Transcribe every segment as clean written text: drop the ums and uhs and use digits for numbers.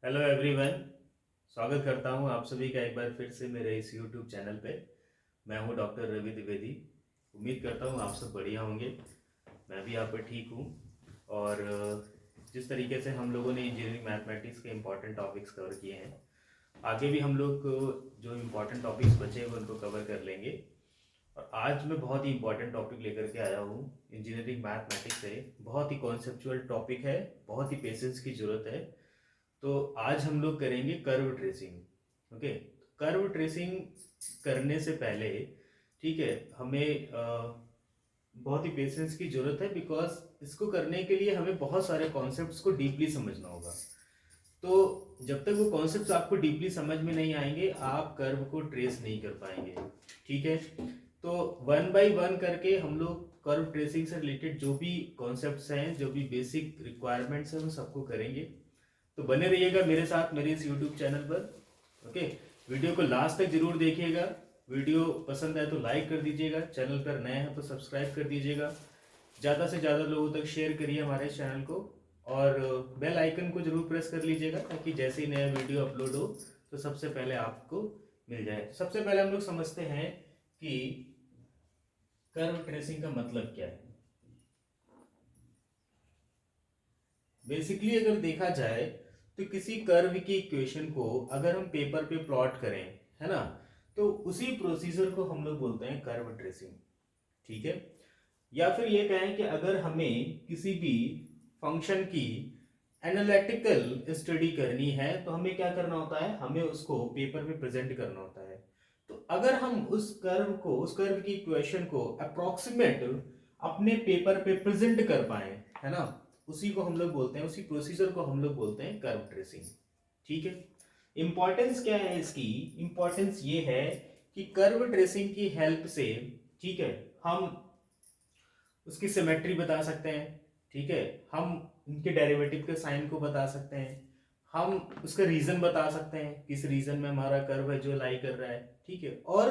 Hello everyone. स्वागत करता हूं आप सभी का एक बार फिर से मेरे इस यूट्यूब चैनल पे। मैं हूं डॉक्टर रवि द्विवेदी। उम्मीद करता हूं आप सब बढ़िया होंगे। मैं भी यहाँ पर ठीक हूं। और जिस तरीके से हम लोगों ने इंजीनियरिंग मैथमेटिक्स के इम्पॉर्टेंट टॉपिक्स कवर किए हैं, आगे भी हम लोग जो इम्पोर्टेंट टॉपिक्स बचे हैं उनको कवर कर लेंगे। और आज मैं बहुत ही इंपॉर्टेंट टॉपिक लेकर के आया हूँ। इंजीनियरिंग मैथमेटिक्स से बहुत ही कॉन्सेप्चुअल टॉपिक है, बहुत ही पेशेंस की ज़रूरत है। तो आज हम लोग करेंगे curve tracing. Okay, curve tracing करने से पहले, ठीक है, हमें बहुत ही पेशेंस की ज़रूरत है, बिकॉज इसको करने के लिए हमें बहुत सारे कॉन्सेप्ट्स को डीपली समझना होगा। तो जब तक वो कॉन्सेप्ट्स आपको डीपली समझ में नहीं आएंगे, आप कर्व को ट्रेस नहीं कर पाएंगे। ठीक है, तो वन बाय वन करके हम लोग कर्व ट्रेसिंग से रिलेटेड जो भी कॉन्सेप्ट्स हैं, जो भी बेसिक रिक्वायरमेंट्स हैं, वो सबको करेंगे। तो बने रहिएगा मेरे साथ मेरे इस यूट्यूब चैनल पर। ओके, वीडियो को लास्ट तक जरूर देखिएगा। वीडियो पसंद आए तो लाइक कर दीजिएगा, चैनल पर नए हैं तो सब्सक्राइब कर दीजिएगा, ज़्यादा से ज़्यादा लोगों तक शेयर करिए हमारे चैनल को। और बेल आइकन को जरूर प्रेस कर लीजिएगा, ताकि जैसे ही नया वीडियो अपलोड हो तो सबसे पहले आपको मिल जाए। सबसे पहले हम लोग समझते हैं कि कर्व ट्रेसिंग का मतलब क्या है। बेसिकली अगर देखा जाए तो किसी कर्व की इक्वेशन को अगर हम पेपर पे प्लॉट करें, है ना, तो उसी प्रोसीजर को हम लोग बोलते हैं कर्व ट्रेसिंग। ठीक है, या फिर ये कहें कि अगर हमें किसी भी फंक्शन की एनालिटिकल स्टडी करनी है तो हमें क्या करना होता है, हमें उसको पेपर पे प्रेजेंट करना होता है। तो अगर हम उस कर्व की इक्वेशन को अप्रोक्सीमेट अपने पेपर पे प्रेजेंट कर पाए, है ना, उसी को हम लोग बोलते हैं, उसी प्रोसीजर को हम लोग बोलते हैं कर्व ट्रेसिंग। ठीक है, इंपॉर्टेंस क्या है इसकी? इंपॉर्टेंस ये है कि कर्व ट्रेसिंग की हेल्प से, ठीक है, हम उसकी सिमेट्री बता सकते हैं। ठीक है, हम उनके डेरिवेटिव के साइन को बता सकते हैं, हम उसका रीजन बता सकते हैं, किस रीजन में हमारा कर्व है जो लाई कर रहा है। ठीक है, और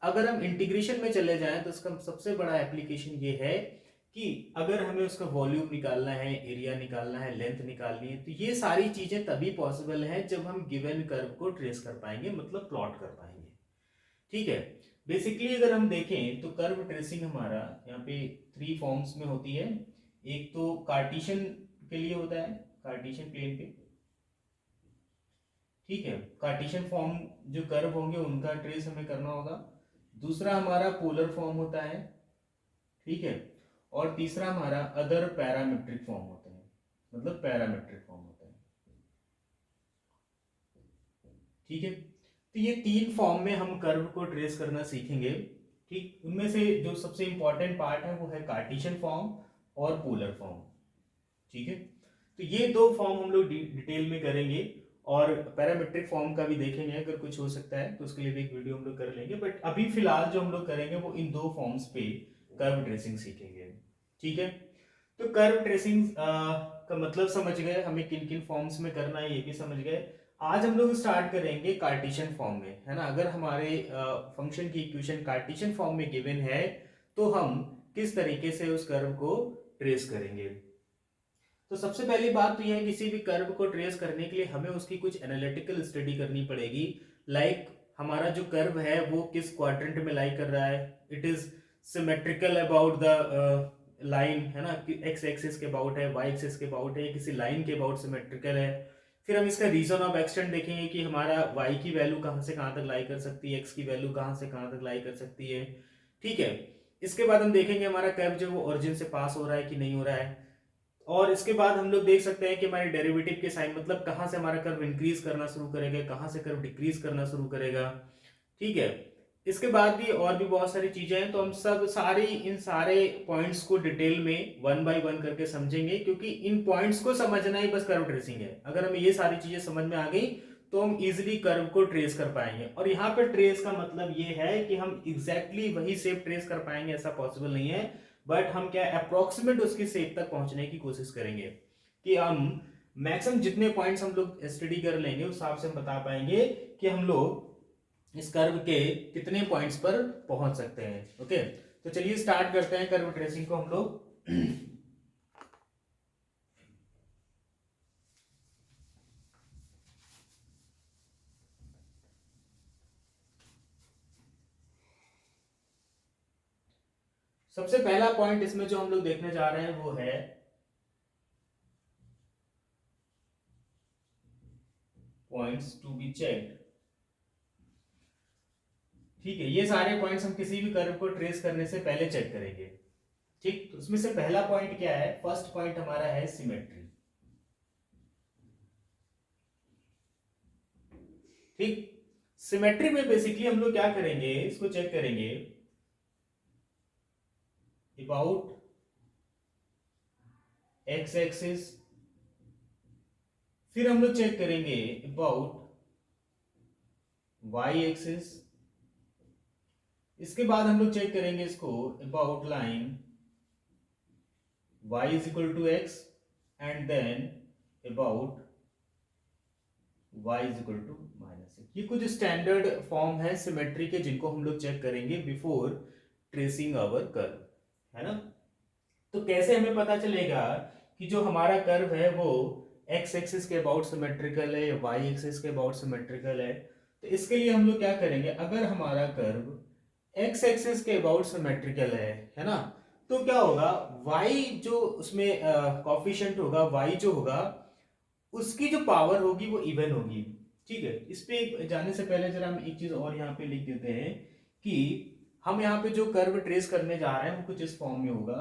अगर हम इंटीग्रेशन में चले जाएं तो इसका सबसे बड़ा एप्लीकेशन ये है कि अगर हमें उसका वॉल्यूम निकालना है, एरिया निकालना है, लेंथ निकालनी है, तो ये सारी चीजें तभी पॉसिबल है जब हम गिवन कर्व को ट्रेस कर पाएंगे, मतलब प्लॉट कर पाएंगे। ठीक है, बेसिकली अगर हम देखें तो कर्व ट्रेसिंग हमारा यहाँ पे थ्री फॉर्म्स में होती है। एक तो कार्टिशियन के लिए होता है, कार्टिशियन प्लेन पे। ठीक है, कार्टिशियन फॉर्म जो कर्व होंगे उनका ट्रेस हमें करना होगा। दूसरा हमारा पोलर फॉर्म होता है। ठीक है, और तीसरा हमारा अदर पैरामेट्रिक फॉर्म होता है, मतलब पैरामेट्रिक फॉर्म होता है। ठीक है, तो ये तीन फॉर्म में हम कर्व को ट्रेस करना सीखेंगे। ठीक, उनमें से जो सबसे इंपॉर्टेंट पार्ट है वो है कार्टिशियन फॉर्म और पोलर फॉर्म। ठीक है, तो ये दो फॉर्म हम लोग डिटेल में करेंगे, और पैरामेट्रिक फॉर्म का भी देखेंगे, अगर कुछ हो सकता है तो उसके लिए भी एक वीडियो हम लोग कर लेंगे। बट अभी फिलहाल जो हम लोग करेंगे वो इन दो फॉर्म्स पे कर्व ट्रेसिंग सीखेंगे। ठीक है, तो कर्व ट्रेसिंग का मतलब समझ गए, हमें किन किन फॉर्म्स में करना है ये भी समझ गए। आज हम लोग स्टार्ट करेंगे कार्टिशियन फॉर्म में, है ना। अगर हमारे फंक्शन की इक्वेशन कार्टिशियन फॉर्म में गिवन है तो हम किस तरीके से उस कर्व को ट्रेस करेंगे। तो सबसे पहली बात तो यह है, किसी भी कर्व को ट्रेस करने के लिए हमें उसकी कुछ एनालिटिकल स्टडी करनी पड़ेगी। लाइक हमारा जो कर्व है वो किस क्वाड्रेंट में लाई कर रहा है, it is symmetrical about the line, है ना, एक्स एक्सिस के अबाउट है, वाई एक्सिस के अबाउट है, किसी लाइन के अबाउट सिमेट्रिकल है। फिर हम इसका रीजन ऑफ एक्सटेंट देखेंगे कि हमारा y की वैल्यू कहाँ से कहाँ तक लाई कर सकती है, x की वैल्यू कहाँ से कहाँ तक लाई कर सकती है। ठीक है, इसके बाद हम देखेंगे हमारा कर्व जो वो ओरिजिन से पास हो रहा है कि नहीं हो रहा है। और इसके बाद हम लोग देख सकते हैं कि हमारे डेरिवेटिव के साइन, मतलब कहाँ से हमारा कर्व इंक्रीज करना शुरू करेगा, कहाँ से कर्व डिक्रीज करना शुरू करेगा। ठीक है, इसके बाद भी और भी बहुत सारी चीजें हैं, तो हम सब सारी इन सारे पॉइंट्स को डिटेल में वन बाय वन करके समझेंगे, क्योंकि इन पॉइंट्स को समझना ही बस कर्व ट्रेसिंग है। अगर हमें ये सारी चीजें समझ में आ गई तो हम इजिली कर्व को ट्रेस कर पाएंगे। और यहाँ पे ट्रेस का मतलब ये है कि हम एग्जैक्टली वही शेप ट्रेस कर पाएंगे, ऐसा पॉसिबल नहीं है। बट हम क्या अप्रोक्सीमेट उसकी शेप तक पहुंचने की कोशिश करेंगे, कि हम मैक्सिमम जितने पॉइंट्स हम लोग स्टडी कर लेंगे उस हिसाब से हम बता पाएंगे कि हम लोग इस कर्व के कितने पॉइंट्स पर पहुंच सकते हैं। ओके, तो चलिए स्टार्ट करते हैं कर्व ट्रेसिंग को हम लोग। सबसे पहला पॉइंट इसमें जो हम लोग देखने जा रहे हैं वो है पॉइंट्स टू बी चेक्ड। ठीक है, ये सारे पॉइंट्स हम किसी भी कर्व को ट्रेस करने से पहले चेक करेंगे। ठीक, तो उसमें से पहला पॉइंट क्या है? फर्स्ट पॉइंट हमारा है सिमेट्री। ठीक, सिमेट्री में बेसिकली हम लोग क्या करेंगे, इसको चेक करेंगे अबाउट एक्स एक्सिस, फिर हम लोग चेक करेंगे अबाउट वाई एक्सिस, इसके बाद हम लोग चेक करेंगे इसको about line y is equal to x and then about y is equal to minus x. ये कुछ स्टैंडर्ड फॉर्म है सिमेट्री के जिनको हम लोग चेक करेंगे बिफोर ट्रेसिंग आवर कर्व, है ना। तो कैसे हमें पता चलेगा कि जो हमारा कर्व है वो x एक्सिस के अबाउट सिमेट्रिकल है या y एक्सिस के अबाउट सिमेट्रिकल है? तो इसके लिए हम लोग क्या करेंगे, अगर हमारा कर्व x एक्सिस के अबाउट सिमेट्रिकल है ना, तो क्या होगा, y जो उसमें कोफिशिएंट होगा, y जो होगा उसकी जो पावर होगी वो इवन होगी। ठीक है, इस पे जाने से पहले जरा हम एक चीज और यहाँ पे लिख देते हैं कि हम यहाँ पे जो कर्व ट्रेस करने जा रहे हैं वो कुछ इस फॉर्म में होगा,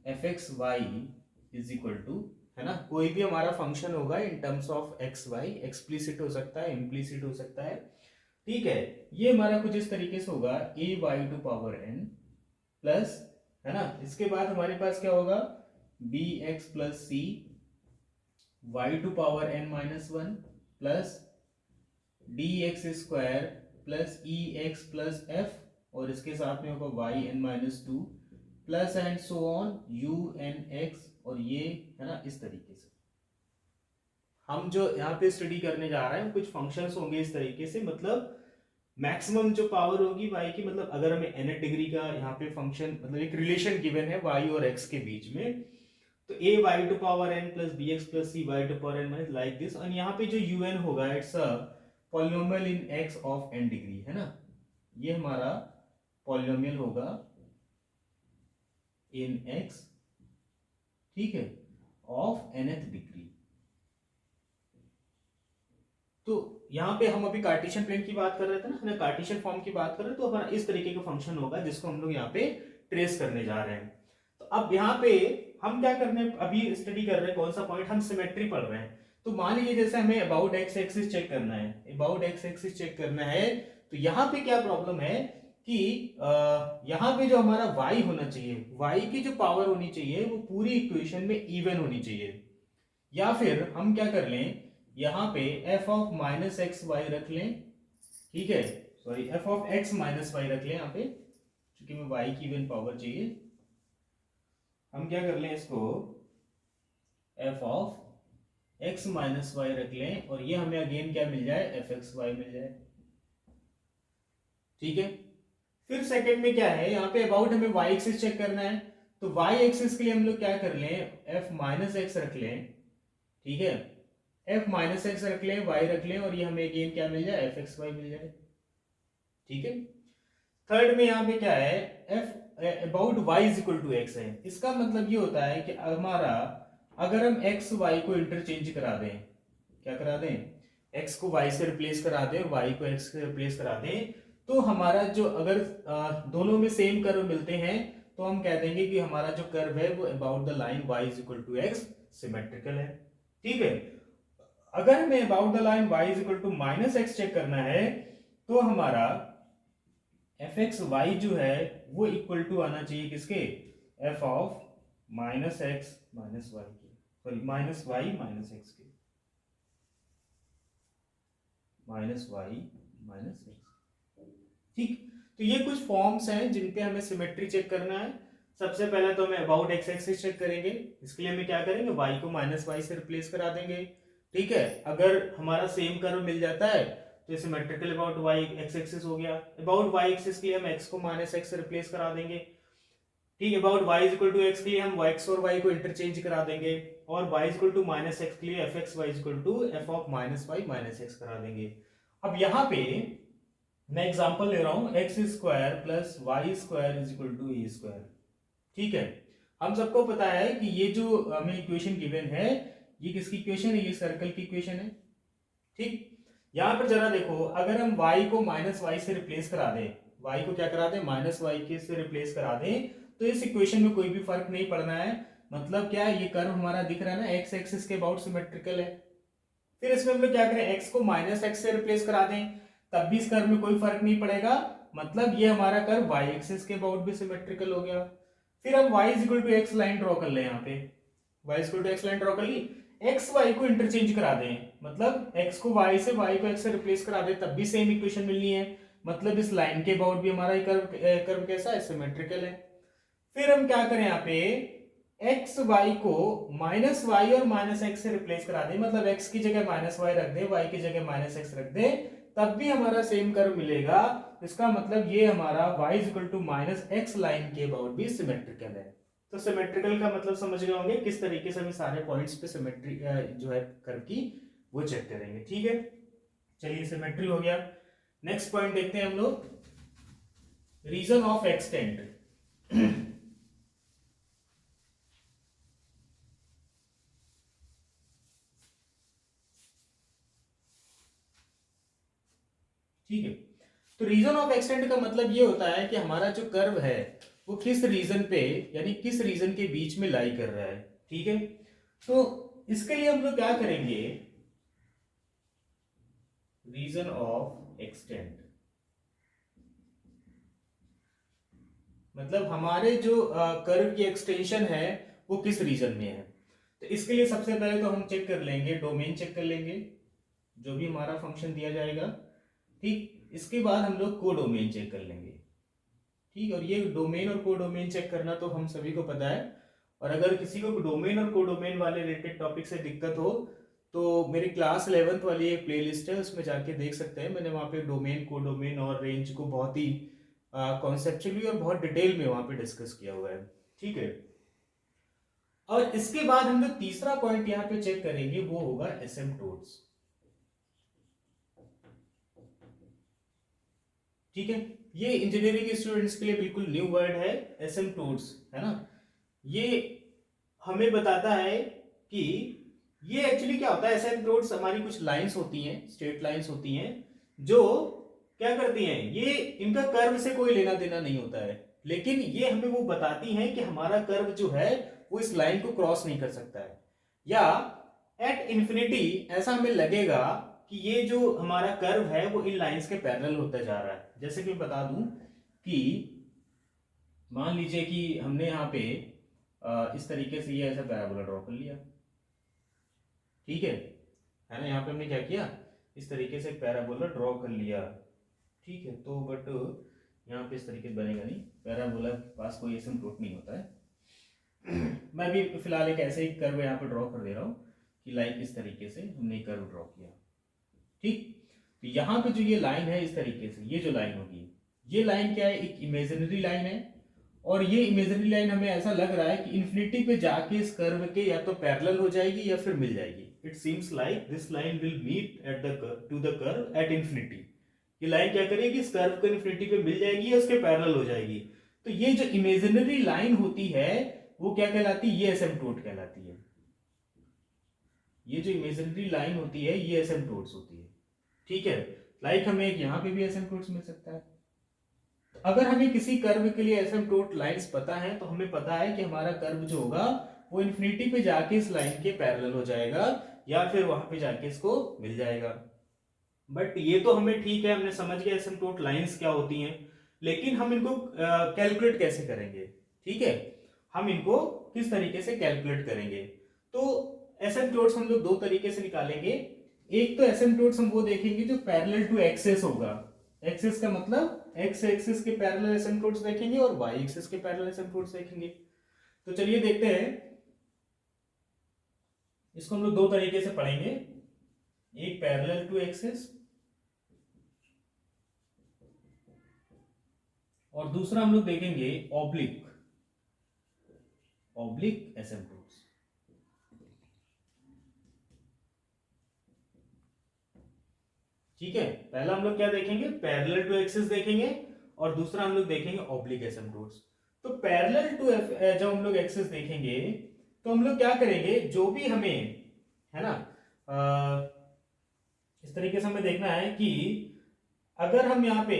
f x y is equal to, है ना, कोई भी हमारा फंक्शन होगा in terms of x y, explicit हो सकता है, इम्प्लिसिट हो सकता है। ठीक है, ये हमारा कुछ इस तरीके से होगा a y to power n plus, है ना, इसके बाद हमारे पास क्या होगा, b x plus c y to power n minus one plus d x square plus e x plus f, और इसके साथ में होगा y n minus two plus and so on u n x, और ये, है ना, इस तरीके से हम जो यहाँ पे स्टडी करने जा रहे हैं कुछ फंक्शंस होंगे इस तरीके से, मतलब मैक्सिमम जो पावर होगी y की, मतलब अगर हमें nth डिग्री का यहाँ पे फंक्शन, मतलब एक रिलेशन गिवन है y और x के बीच में, तो a y to power n plus b x plus c y to power n minus like this, और यहाँ पे जो un होगा it's a polynomial in x of n degree, है ना, ये हमारा पॉलिनोमियल होगा इन x, ठीक है, ऑफ nth डिग्री। तो यहाँ पे हम अभी कार्टेशियन प्लेन की बात कर रहे थे ना, कार्टेशियन फॉर्म की बात कर रहे थे, तो हमारा इस तरीके का फंक्शन होगा जिसको हम लोग यहाँ पे ट्रेस करने जा रहे हैं। तो अब यहाँ पे हम क्या करने अभी स्टडी कर रहे हैं, कौन सा पॉइंट, हम सिमेट्री पढ़ रहे हैं। तो मान लीजिए जैसे हमें अबाउट एक्स एक्सिस चेक करना है, अबाउट एक्स एक्सिस चेक करना है, तो यहाँ पे क्या प्रॉब्लम है कि यहाँ पे जो हमारा y होना चाहिए, y की जो पावर होनी चाहिए वो पूरी इक्वेशन में इवन होनी चाहिए, या फिर हम क्या कर लें, यहाँ पे f of minus x y रख लें, ठीक है, sorry f of x minus y रख लें यहाँ पे, क्योंकि हमें y की इवन पावर चाहिए। हम क्या कर लें, इसको f of x minus y रख लें, और ये हमें अगेन क्या मिल जाए, एफ एक्स वाई मिल जाए। ठीक है, फिर सेकंड में क्या है, यहाँ पे अबाउट हमें y एक्सिस चेक करना है, तो y एक्सिस के लिए हम लोग क्या कर लें, f माइनस एक्स रख लें, ठीक है, f माइनस एक्स रख लें, y रख लें, और ये हमें अगेन क्या मिल जाए, एफ एक्स वाई मिल जाए। ठीक है, थर्ड में यहाँ पे क्या है, f about y is equal to x है, इसका मतलब ये होता है कि हमारा अगर हम x y को इंटरचेंज करा दें, क्या करा दें, x को y से रिप्लेस करा दें और y को x से रिप्लेस करा दें, तो हमारा जो अगर दोनों में सेम कर्व मिलते हैं तो हम कह देंगे कि हमारा जो कर्व है वो about the line y is equal to x symmetrical है। ठीक है, अगर हमें about the line y is equal to minus x check करना है, तो हमारा एफ एक्स वाई जो है वो इक्वल टू आना चाहिए किसके, f of minus x minus y के, sorry minus y minus x के, माइनस वाई माइनस एक्स। ठीक, तो ये कुछ फॉर्म्स हैं जिन पे हमें सिमेट्री चेक करना है। सबसे पहले तो हमें अबाउट एक्स एक्सिस चेक करेंगे, इसके लिए हमें क्या करेंगे, y को माइनस वाई से रिप्लेस करा देंगे। ठीक है, अगर हमारा सेम कर्व मिल जाता है तो symmetrical about y x axis हो गया। अबाउट y एक्सिस के लिए हम x को माइनस एक्स से रिप्लेस करा देंगे। ठीक, about y is equal to x के लिए हम x और y को इंटरचेंज करा देंगे, और y is equal to minus x के लिए f x y is equal to f of minus y minus x करा देंगे। अब यहाँ पे मैं एग्जांपल ले रहा हूं, x square plus y square is equal to a square. ठीक है, हम सबको पता है कि ये जो हमें इक्वेशन गिवन है, ये किसकी इक्वेशन है? ये सर्कल की इक्वेशन है। ठीक, यहां पर जरा देखो, अगर हम y को माइनस वाई से रिप्लेस करा दें, y को क्या करा दें? माइनस वाई के से रिप्लेस करा दें, तो इस इक्वेशन में कोई भी फर्क नहीं पड़ना है। मतलब क्या है, ये कर्व हमारा दिख रहा है ना, x एक्सिस के अबाउट सिमेट्रिकल है। फिर इसमें हम लोग क्या करें, x को माइनस एक्स से रिप्लेस करा दें, तब भी इस कर्व में कोई फर्क नहीं पड़ेगा। मतलब ये हमारा कर्व y एक्सिस के अबाउट भी सिमेट्रिकल हो गया। फिर हम y is equal to x line draw कर ले, यहाँ पे y is equal to x line draw कर ली, x y को इंटरचेंज करा दें, मतलब x को y से, y को x से रिप्लेस करा दें, तब भी सेम इक्वेशन मिलनी है। मतलब इस लाइन के अबाउट भी हमारा कर्व कैसा है? सिमेट्रिकल है। फिर हम क्या करें, यहाँ पे एक्स वाई को माइनस वाई और माइनस एक्स से रिप्लेस करा दें, मतलब एक्स की जगह माइनस वाई रख दें, वाई की जगह माइनस एक्स रख दें, तब भी हमारा सेम कर्व मिलेगा। इसका मतलब ये हमारा y is equal to minus x line के अबाउट भी सिमेट्रिकल है। तो सिमेट्रिकल का मतलब समझ गए होंगे, किस तरीके से हम सारे पॉइंट्स पे सिमेट्री जो है कर्व की वो चेक करेंगे। ठीक है, चलिए सिमेट्री हो गया। नेक्स्ट पॉइंट देखते हैं हम लोग, रीजन ऑफ एक्सटेंट। ठीक है, तो रीजन ऑफ एक्सटेंट का मतलब ये होता है कि हमारा जो कर्व है वो किस रीजन पे, यानी किस रीजन के बीच में लाई कर रहा है। ठीक है, तो इसके लिए हम लोग क्या करेंगे, रीजन ऑफ एक्सटेंट मतलब हमारे जो कर्व की एक्सटेंशन है वो किस रीजन में है। तो इसके लिए सबसे पहले तो हम चेक कर लेंगे, डोमेन चेक कर लेंगे, जो भी हमारा फंक्शन दिया जाएगा। ठीक, इसके बाद हम लोग कोडोमेन चेक कर लेंगे। ठीक, और ये डोमेन और कोडोमेन चेक करना तो हम सभी को पता है। और अगर किसी को डोमेन और कोडोमेन वाले रिलेटेड टॉपिक से दिक्कत हो तो मेरी क्लास 11th वाली एक प्लेलिस्ट है, उसमें जाके देख सकते हैं। मैंने वहाँ पे डोमेन, कोडोमेन और रेंज को बहुत ही कॉन्सेप्चुअली और बहुत डिटेल में वहाँ पे डिस्कस किया हुआ है। ठीक है, और इसके बाद हम लोग तीसरा पॉइंट यहाँ पे चेक करेंगे, वो होगा एसिम्पटोट्स। ठीक है, ये इंजीनियरिंग स्टूडेंट्स के लिए बिल्कुल न्यू वर्ड है, एसिम्पटोट्स, है ना। ये हमें बताता है कि ये एक्चुअली क्या होता है। एसिम्पटोट्स हमारी कुछ लाइंस होती हैं, स्ट्रेट लाइंस होती हैं, जो क्या करती हैं, ये इनका कर्व से कोई लेना देना नहीं होता है, लेकिन ये हमें वो बताती हैं कि हमारा कर्व जो है वो इस लाइन को क्रॉस नहीं कर सकता है, या एट इंफिनिटी ऐसा हमें लगेगा कि ये जो हमारा कर्व है वो इन लाइंस के पैरेलल होता जा रहा है। जैसे कि बता दूं कि मान लीजिए कि हमने यहाँ पे इस तरीके से ये ऐसा पैराबोला ड्रॉ कर लिया। ठीक है ना, यहाँ पे हमने क्या किया, इस तरीके से पैराबोला ड्रॉ कर लिया। ठीक है, तो बट यहाँ पे इस तरीके से बनेगा नहीं, पैराबोला के पास कोई एसिम्पटोट नहीं होता है। मैं भी फिलहाल एक ऐसे ही कर्व यहाँ पे ड्रॉ कर दे रहा हूँ कि लाइक इस तरीके से हमने कर्व ड्रॉ किया। ठीक, तो यहाँ पे जो ये लाइन है इस तरीके से, ये जो लाइन होगी, ये लाइन क्या है, एक इमेजिनरी लाइन है, और ये इमेजिनरी लाइन हमें ऐसा लग रहा है कि इन्फिनिटी पे जाके इस कर्व के या तो पैरेलल हो जाएगी या फिर मिल जाएगी। It seems like this line will meet at the to the curve at infinity. ये लाइन क्या करेगी, इस कर्व को इन्फिनिटी पे मिल जाएगी या उसके पैरेलल हो जाएगी। तो ये जो इमेजिनरी लाइन होती है वो क्या कहलाती है, ये एसिम्पटोट कहलाती है। ये जो इमेजिनरी लाइन होती है ये एसिम्पटोट्स होती है। ठीक है, लाइक हमें एक यहाँ पे भी एसिम्पटोट्स मिल सकता है। अगर हमें किसी कर्व के लिए एसिम्पटोट लाइंस पता है तो हमें पता है कि हमारा कर्व जो होगा वो इन्फिनिटी पे जाके इस लाइन के पैरेलल हो जाएगा या फिर वहां पे जाके इसको मिल जाएगा। बट ये तो हमें ठीक है, हमने समझ गया एसिम्पटोट लाइंस क्या होती हैं, लेकिन हम इनको कैलकुलेट कैसे करेंगे। ठीक है, हम इनको किस तरीके से कैलकुलेट करेंगे, तो एसिम्पटोट्स हम लोग दो तरीके से निकालेंगे। एक तो एसिम्पटोट्स हम वो देखेंगे जो पैरेलल टू एक्सिस होगा। एक्सिस का मतलब एक्स एक्सिस के पैरेलल एसिम्पटोट्स देखेंगे और वाई एक्सिस के पैरेलल एसिम्पटोट्स देखेंगे। तो चलिए देखते हैं, इसको हम लोग दो तरीके से पढ़ेंगे, एक पैरेलल टू एक्सिस और दूसरा हम लोग देखेंगे ऑब्लिक ऑब्लिक एसिम्पटोट्स। ठीक है, पहला हम लोग क्या देखेंगे, पैरेलल टू एक्सिस देखेंगे और दूसरा हम लोग देखेंगे ऑब्लिक एसिम्पटोट्स। तो पैरेलल टू जब हम लोग एक्सिस देखेंगे तो हम लोग क्या करेंगे, जो भी हमें है ना इस तरीके से हमें देखना है कि अगर हम यहाँ पे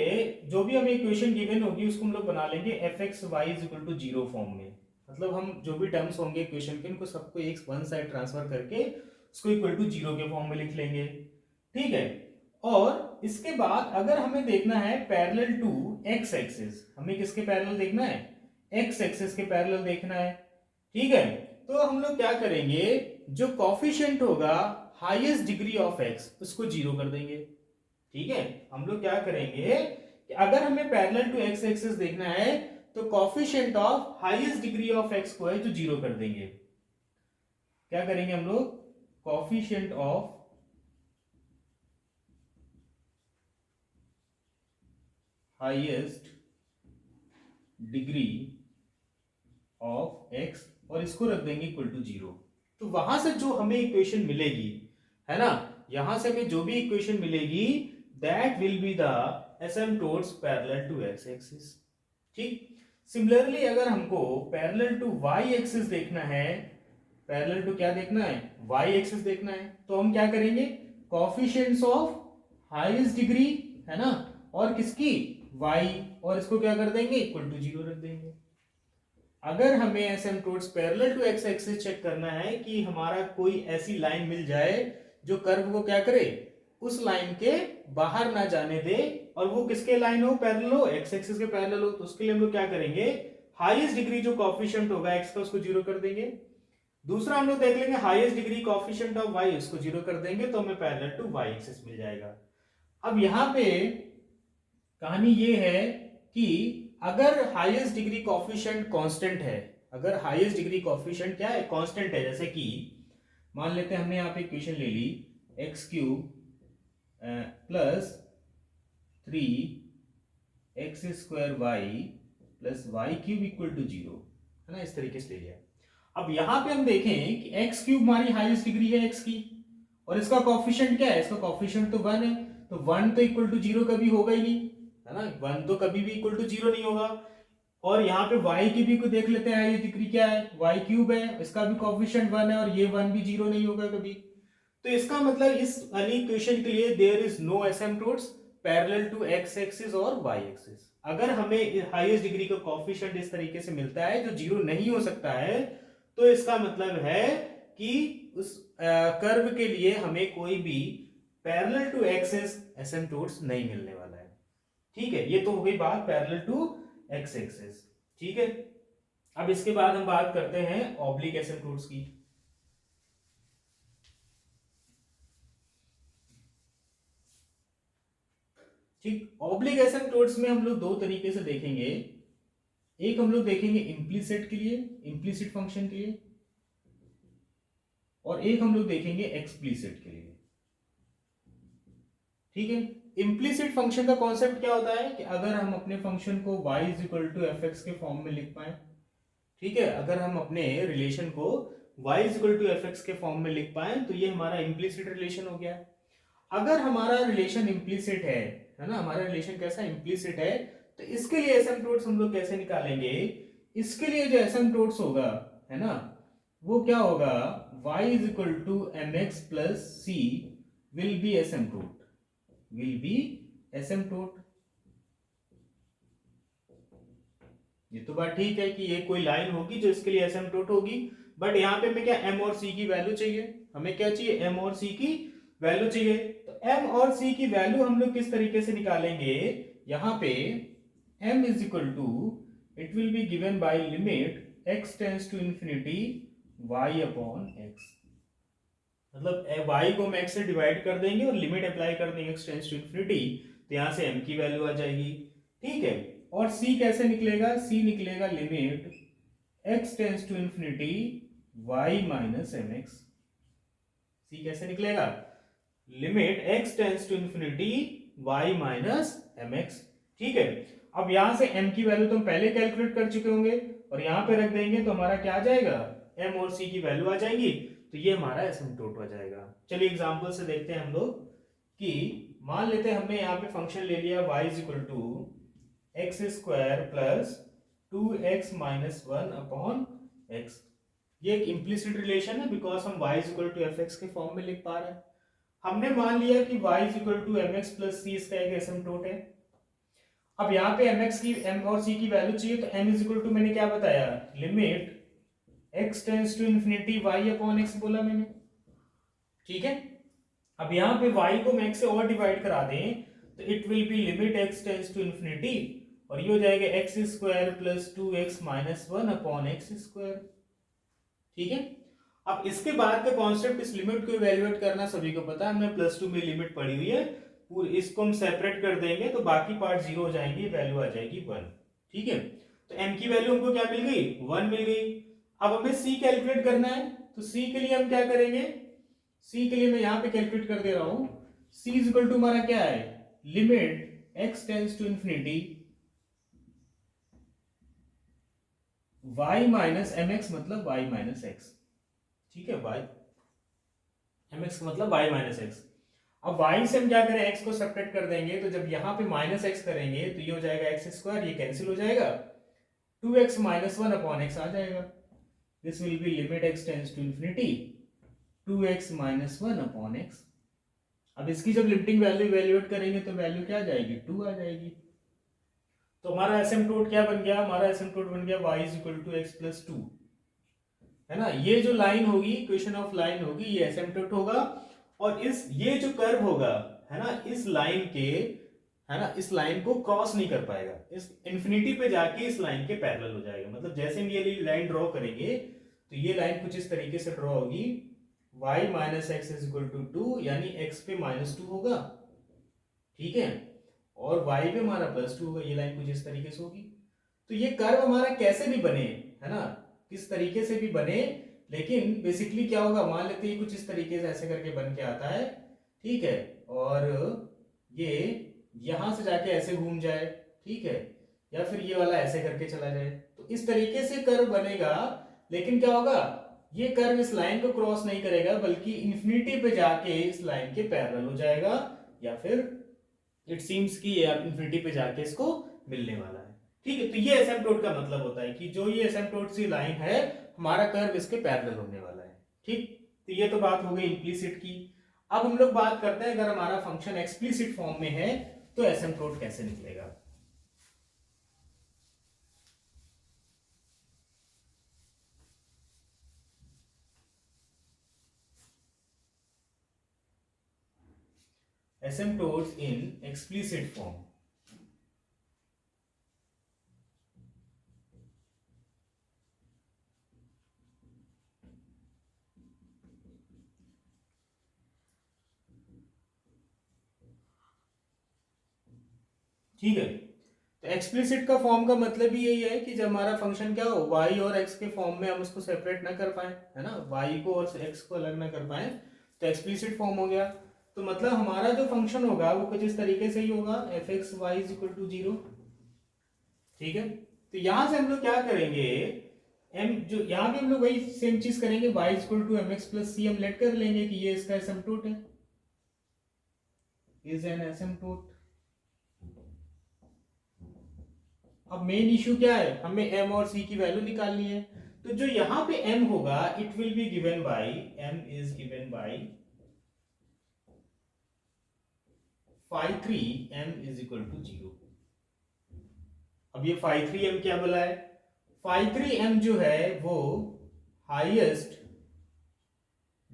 जो भी हमें इक्वेशन गिवन होगी उसको हम लोग बना लेंगे f x y is equal to zero form में। मतलब हम जो भी टर्म्स होंगे इक्वेशन के उनको सबको एक वन साइड ट्रांसफर करके उसको इक्वल टू जीरो के फॉर्म में लिख लेंगे, ठीक है। और इसके बाद अगर हमें देखना है पैरेलल टू एक्स एक्सिस, हमें किसके पैरेलल देखना है, एक्स एक्सिस के पैरेलल देखना है, ठीक है। तो हम लोग क्या करेंगे, जो कॉफिशिएंट होगा हाईएस्ट डिग्री ऑफ एक्स उसको जीरो कर देंगे, ठीक है। हम लोग क्या करेंगे कि अगर हमें पैरेलल टू एक्स एक्सिस देखना है तो coefficient of highest degree of x को है जो जीरो कर देंगे। क्या करेंगे हम लोग, coefficient of highest degree of x और इसको रख देंगे इक्वल टू जीरो। तो वहां से जो हमें इक्वेशन मिलेगी, है ना, यहां से हमें जो भी इक्वेशन मिलेगी that will be the asymptotes parallel to x axis, ठीक। सिमिलरली अगर हमको पैरेलल टू वाई एक्सिस देखना है, पैरेलल टू क्या देखना है, वाई एक्सिस देखना है, तो हम क्या करेंगे, कॉफिशिएंट्स ऑफ हाईएस्ट डिग्री, है ना, और किसकी, वाई, और इसको क्या कर देंगे, इक्वल टू जीरो रख देंगे। अगर हमें asymptotes parallel to x axis check करना है कि हमारा कोई ऐसी लाइन मिल जाए जो कर्व को क्या करे, उस लाइन के बाहर ना जाने दे, और वो किसके लाइन हो, पैरेलल हो, एक्स एक्सिस के पैरेलल हो, तो उसके लिए हम लोग क्या करेंगे, हाईएस्ट डिग्री जो कॉफिशिएंट होगा एक्स का उसको जीरो कर देंगे। दूसरा हम लोग देख लेंगे highest degree coefficient of y, उसको जीरो कर देंगे, तो हमें पैरेलल टू वाई एक्सिस मिल जाएगा। अब यहां पे कहानी ये है कि अगर हाईएस्ट डिग्री कॉफिशिएंट कांस्टेंट है, अगर हाईएस्ट डिग्री कॉफिशिएंट क्या है, कांस्टेंट है, जैसे कि मान लेते हैं हमने यहाँ पे इक्वेशन ले ली x cube plus 3x square y plus y cube equal to zero, है ना, इस तरीके से ले लिया। अब यहां पे हम देखें कि एक्स क्यूब हमारी हाईएस्ट डिग्री है एक्स की, और इसका कॉफिशिएंट क्या है, इसका कॉफिशिएंट तो 1 है, तो 1 तो इक्वल टू जीरो कभी होगा ही नहीं, है ना, 1 तो कभी भी इक्वल टू जीरो नहीं होगा। और यहाँ पे y की भी को देख लेते हैं, हाईएस्ट डिग्री क्या है, y क्यूब है, इसका भी कॉफिशिएंट 1 है, और ये 1 भी जीरो नहीं होगा कभी। तो इसका मतलब इस वाली इक्वेशन के लिए there is no asymptotes parallel to x axis और वाई एक्सिस। अगर हमें हाईएस्ट डिग्री का कॉफिशिएंट इस तरीके से मिलता है जो जीरो नहीं हो सकता है, तो इसका मतलब है कि उस कर्व के लिए हमें कोई भी पैरेलल टू एक्सिस एसिम्प्टोट्स नहीं मिलने वाला है, ठीक है। ये तो हो गई बात पैरेलल टू एक्स एक्सिस, ठीक है। अब इसके बाद हम बात करते हैं ऑब्लिक एसिम्प्टोट्स की। ठीक, ऑब्लिक एसिम्प्टोट्स में हम लोग दो तरीके से देखेंगे, एक हम लोग देखेंगे इम्प्लीसिट के लिए, इम्प्लीसिट फंक्शन के लिए, और एक हम लोग देखेंगे एक्सप्लिसिट के लिए, ठीक है। इम्प्लीसिट फंक्शन का कॉन्सेप्ट क्या होता है कि अगर हम अपने फंक्शन को y is equal to f x के फॉर्म में लिख पाए, ठीक है, अगर हम अपने रिलेशन को y is equal to f x के फॉर्म में लिख पाए तो ये हमारा इम्प्लीसिट रिलेशन हो गया। अगर हमारा रिलेशन इम्प्लीसिट है ना, हमारा रिलेशन कैसा इम्प्लीसिट है, तो इसके लिए एसिम्प्टोट्स हम लोग कैसे निकालेंगे, इसके लिए जो एसिम्प्टोट्स होगा, है ना, वो क्या होगा, y is equal to m x plus c will be asymptote, will be asymptote। ये तो बात ठीक है कि ये कोई लाइन होगी जो इसके लिए एसिम्प्टोट होगी, बट यहाँ पे हमें क्या m और c की वैल्यू चाहिए, हमें क्या चाहिए, m और c की वैल्यू चाहिए। तो m और c की वैल्यू हम लोग किस तरीके से निकालेंगे, यहाँ पे m is equal to it will be given by limit x tends to infinity y upon x, मतलब y को हम x से डिवाइड कर देंगे और लिमिट अप्लाई कर देंगे x टेंड्स टू इंफिनिटी, तो यहाँ से m की वैल्यू आ जाएगी, ठीक है। और c कैसे निकलेगा, c निकलेगा limit x tends to infinity y minus m x, c कैसे निकलेगा, limit x tends to infinity y minus m x, ठीक है। अब यहां से m की वैल्यू तो हम पहले कैलकुलेट कर चुके होंगे और यहां पे रख देंगे तो हमारा क्या आ जाएगा, m और c की वैल्यू आ जाएगी, तो ये हमारा एसिम्प्टोट हो जाएगा। चलिए एग्जांपल से देखते हैं हम लोग कि मान लेते हैं हमने यहाँ पे फंक्शन ले लिया y is equal to x square plus 2x minus 1 upon x। ये एक इम्प्लिसिट रिलेशन है बिकॉज हम y is equal to f x के फॉर्म में लिख पा रहे हैं। हमने मान लिया कि y is equal to m x plus c इसका एक एसिम्प्टोट है। अब यहाँ पे mx की m और c की वैल्यू चाहिए, तो m इज इक्वल टू मैंने क्या बताया, limit x tends to infinity y upon x बोला मैंने, ठीक है। अब यहाँ पे y को मैं x से और डिवाइड करा दें तो it will be limit x tends to infinity, और ये हो जाएगा x square plus 2x minus 1 upon x square, ठीक है। अब इसके बाद का कॉन्सेप्ट, इस लिमिट को इवैल्यूएट करना सभी को पता है, हमने प्लस 2 में लिमिट पढ़ी हुई है। पूरी इसको हम सेपरेट कर देंगे तो बाकी पार्ट जीरो हो जाएंगे, वैल्यू आ जाएगी 1, ठीक है। तो m की वैल्यू हमको क्या मिल गई, 1 मिल गई। अब हमें c कैलकुलेट करना है, तो c के लिए हम क्या करेंगे, c के लिए मैं यहाँ पे कैलकुलेट कर दे रहा हूँ। c इज इक्वल टू हमारा क्या है, limit x tends to infinity y minus m x मतलब y माइनस एक्स, ठीक है। y एम एक्स मतलब y माइनस एक्स। अब y से हम क्या करें, x को सेपरेट कर देंगे, तो जब यहाँ पे माइनस एक्स करेंगे तो ये हो जाएगा एक्स स्क्वायर, ये कैंसिल हो जाएगा, 2x माइनस 1 अपॉन एक्स आ जाएगा। This will be limit x tends to infinity 2x minus 1 upon x. अब इसकी जब लिमिटिंग वैल्यू इवैल्यूएट करेंगे तो वैल्यू क्या आ जाएगी, 2 आ जाएगी। तो हमारा एसिम्प्टोट क्या बन गया, हमारा एसिम्प्टोट बन गया y is equal to x plus 2, है ना। ये जो लाइन होगी, इक्वेशन ऑफ लाइन होगी, ये एसिम्प्टोट होगा, और इस ये जो कर्व होगा, है ना, इस लाइन के, है ना, इस लाइन को क्रॉस नहीं कर पाएगा, इस इंफिनिटी पे जाके इस लाइन के पैरेलल हो जाएगा। मतलब जैसे हम ये लाइन ड्रॉ करेंगे तो ये लाइन कुछ इस तरीके से ड्रॉ होगी, y minus x is equal to 2, यानी x पे माइनस 2 होगा, ठीक है, और y पे हमारा प्लस 2 होगा, ये लाइन कुछ इस तरीके से होगी। तो ये कर्व हमारा कैसे भी बने, है ना, किस तरीके से भी बने, लेकिन बेसिकली क्या होगा, मान लेते हैं कुछ इस तरीके से ऐसे करके बन के आता है, ठीक है, और ये यहां से जाके ऐसे घूम जाए, ठीक है, या फिर ये वाला ऐसे करके चला जाए, तो इस तरीके से कर्व बनेगा। लेकिन क्या होगा, ये कर्व इस लाइन को क्रॉस नहीं करेगा, बल्कि इंफिनिटी पे जाके इस लाइन के पैरेलल हो जाएगा, या फिर इट सीम्स कि ये इंफिनिटी पे जाके इसको मिलने वाला है, ठीक है। तो ये एसिम्प्टोट का मतलब होता है कि जो ये एसिम्प्टोट सी लाइन है, हमारा कर्व इसके पैरेलल होने वाला है, ठीक। तो ये तो बात हो गई इम्प्लिसिट की। अब हम लोग बात करते हैं, अगर हमारा फंक्शन एक्सप्लिसिट फॉर्म में है तो एसिम्प्टोट कैसे निकलेगा। एसिम्प्टोट्स इन एक्सप्लिसिट फॉर्म, ठीक है। तो एक्सप्लिसिट का फॉर्म का मतलब ही यही है कि जब हमारा फंक्शन क्या हो, y और x के फॉर्म में हम उसको सेपरेट ना कर पाए, है ना, y को और x को अलग ना कर पाए, तो एक्सप्लिसिट फॉर्म हो गया। तो मतलब हमारा जो फंक्शन होगा वो कुछ इस तरीके से ही होगा, f x y is equal to 0, ठीक है। तो यहां से हम लोग क्या करेंगे, m जो यहाँ पे हम लोग वही सेम चीज करेंगे, y is equal to m x plus c हम लेट कर लेंगे कि ये इसका एसिम्प्टोट है, इज एन एसिम्प्टोट। अब मेन इश्यू क्या है, हमें m और c की वैल्यू निकालनी है। तो जो यहां पे m होगा, it will be given by, m is given by phi 3 m is equal to 0। अब ये phi 3 m क्या बोला है, phi 3 m जो है वो हाईएस्ट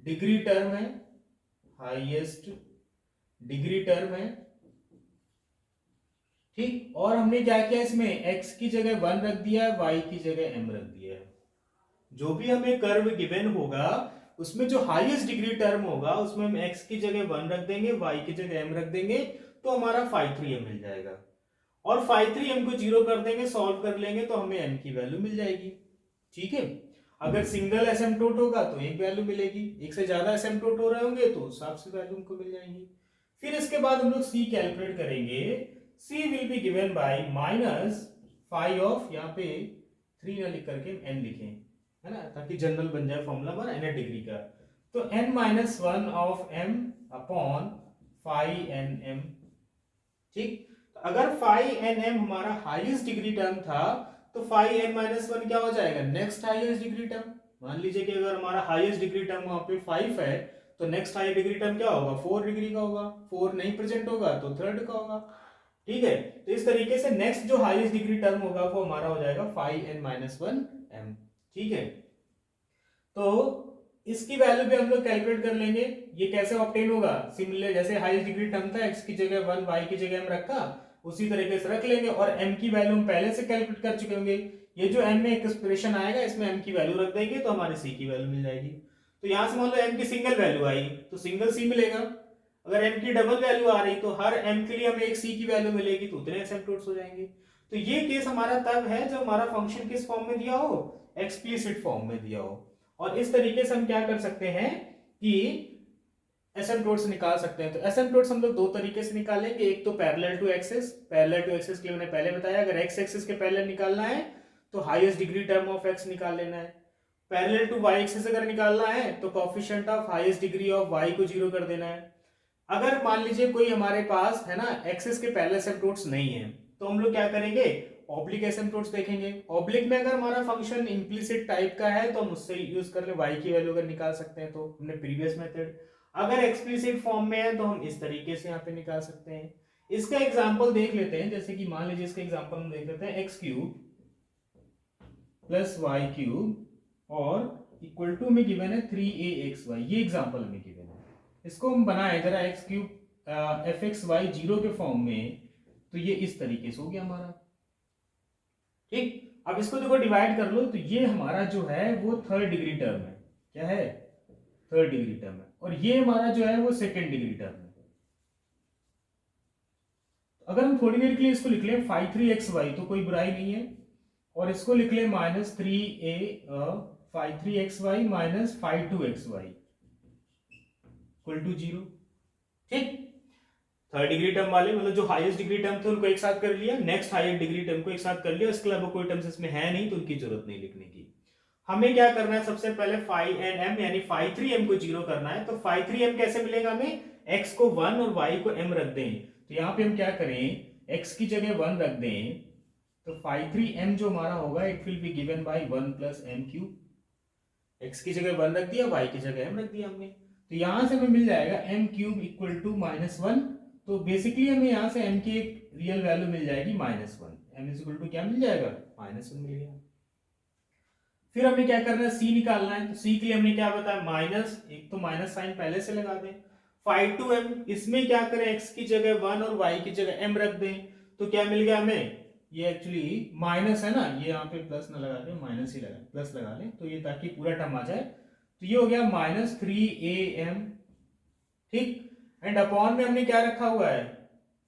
डिग्री टर्म है, हाईएस्ट डिग्री टर्म है, ठीक। और हमने क्या किया, इसमें x की जगह 1 रख दिया है, y की जगह m रख दिया है। जो भी हमें कर्व गिवन होगा उसमें जो हाईएस्ट डिग्री टर्म होगा उसमें हम x की जगह 1 रख देंगे, y की जगह m रख देंगे, तो हमारा phi 3m मिल जाएगा। और phi 3m को 0 कर देंगे, सॉल्व कर लेंगे तो हमें m की वैल्यू मिल जाएगी, ठीक है। अगर सिंगल एसिम्प्टोट होगा तो एक वैल्यू मिलेगी, एक से ज्यादा एसिम्प्टोट हो रहे होंगे तो उस हिसाब से वैल्यू हमको मिल जाएंगी। फिर इसके बाद हम लोग c कैलकुलेट करेंगे, c will be given by minus phi of, यहाँ पे 3 ना लिख करके n लिखें, है ना, ताकि जनरल बन जाए फॉर्मूला हमारा n डिग्री का। तो n माइनस 1 of m upon phi n m, ठीक। तो अगर फाई एन एम हमारा हाईएस्ट डिग्री टर्म था तो फाइव एन माइनस वन क्या हो जाएगा, नेक्स्ट हाईएस्ट डिग्री टर्म। मान लीजिए कि अगर हमारा हाईएस्ट डिग्री टर्म वहां पे 5 है, तो नेक्स्ट हाई डिग्री टर्म क्या होगा, 4 डिग्री का होगा। 4 नहीं प्रेजेंट होगा तो थर्ड का होगा। ठीक है, तो इस तरीके से नेक्स्ट जो हाईएस्ट डिग्री टर्म होगा वो हमारा हो जाएगा 5n-1m। ठीक है, तो इसकी वैल्यू भी हम लोग कैलकुलेट कर लेंगे। ये कैसे ऑब्टेन होगा, सिमिलर जैसे हाईएस्ट डिग्री टर्म था, x की जगह 1, y की जगह m रखा, उसी तरीके से रख लेंगे। और m की वैल्यू हम पहले से कैलकुलेट कर चुके होंगे। ये जो m में एक्सप्रेशन आएगा इसमें m की वैल्यू रख देंगे तो हमारे c की वैल्यू मिल जाएगी। तो यहां से मान लो m की सिंगल वैल्यू आई तो सिंगल c मिलेगा। अगर m की डबल वैल्यू आ रही तो हर m के लिए हमें एक c की वैल्यू मिलेगी, तो उतने एसिम्पटोट्स हो जाएंगे। तो ये केस हमारा तब है जब हमारा फंक्शन किस फॉर्म में दिया हो, एक्सप्लिसिट फॉर्म में दिया हो। और इस तरीके से हम क्या कर सकते हैं कि एसिम्पटोट्स निकाल सकते हैं। तो एसिम्पटोट्स हम लोग दो तरीके से निकालेंगे, एक तो parallel to axis. Parallel to axis के लिए मैंने पहले बताया, अगर एक्स एक्सिस के पैरेलल निकालना है तो highest degree term of x निकाल लेना है। पैरेलल टू वाई एक्सिस अगर निकालना है तो coefficient of highest degree of y को 0 कर देना है। अगर मान लीजिए कोई हमारे पास है ना एक्सिस के पैरेलल एसिम्पटोट्स नहीं है, तो हम लोग क्या करेंगे, ऑब्लिक एसिम्पटोट्स देखेंगे। ऑब्लिक में अगर हमारा फंक्शन इम्प्लिसिट टाइप का है तो हम उससे यूज कर ले, y की वैल्यू अगर निकाल सकते हैं तो हमने प्रीवियस मेथड। अगर एक्सप्लिसिट फॉर्म में है तो हम इस तरीके से यहाँ पे निकाल सकते हैं। इसका एग्जांपल देख लेते हैं, जैसे कि मान लीजिए इसका एग्जांपल हम देख लेते हैं, x cube plus y cube और इक्वल टू में गिवन है 3axy। ये एग्जांपल हमें गिवन है, इसको हम बनाए जरा x cube f x y 0 के फॉर्म में, तो ये इस तरीके से हो गया हमारा। ठीक, अब इसको देखो डिवाइड कर लो, तो ये हमारा जो है वो थर्ड डिग्री टर्म है। क्या है, थर्ड डिग्री टर्म है। और ये हमारा जो है वो सेकेंड डिग्री टर्म है। अगर हम थोड़ी देर के लिए इसको लिख लें 5,3xy तो कोई बुराई नहीं है, और इसको लिख लें -3a 5,3xy minus 5,2xy equal to 0। ठीक, थर्ड डिग्री टर्म वाले मतलब जो हाईएस्ट डिग्री टर्म थे उनको एक साथ कर लिया, नेक्स्ट हाईएस्ट डिग्री टर्म को एक साथ कर लिया, इसके अलावा कोई टर्म्स इसमें है नहीं तो उनकी जरूरत नहीं लिखने की। हमें क्या करना है, सबसे पहले 5n m यानी 5,3m को 0 करना है। तो 5,3m कैसे मिलेगा हमें, x को 1 और y को m रख दें। तो यहाँ पे हम क्या करें, x की जगह 1 रख दें, तो 5,3m जो हमारा होगा it will be given bye 1 plus m cube. x की जगह 1 रख दिया, y की जगह m रख दिया हमने, तो यहां से हमें मिल जाएगा m क्यूब इक्वल टू -1। तो बेसिकली हमें यहाँ से m की एक रियल वैल्यू मिल जाएगी -1। m इज इक्वल टू क्या मिल जाएगा, -1 मिल गया। फिर हमें क्या करना है, c निकालना है। तो c के लिए हमने क्या बताया, माइनस, एक तो माइनस साइन पहले से लगा दें। 5,2m, इसमें क्या करें, x की जगह 1 और y की जगह m रख दें, तो क्या मिल गया हमें, ये एक्चुअली माइनस है ना, ये यहाँ पे प्लस ना लगा दें, माइनस ही लगा, प्लस लगा लें तो ये ताकि पूरा टर्म आ जाए। तो ये हो गया -3am। ठीक, एंड अपॉन में हमने क्या रखा हुआ है,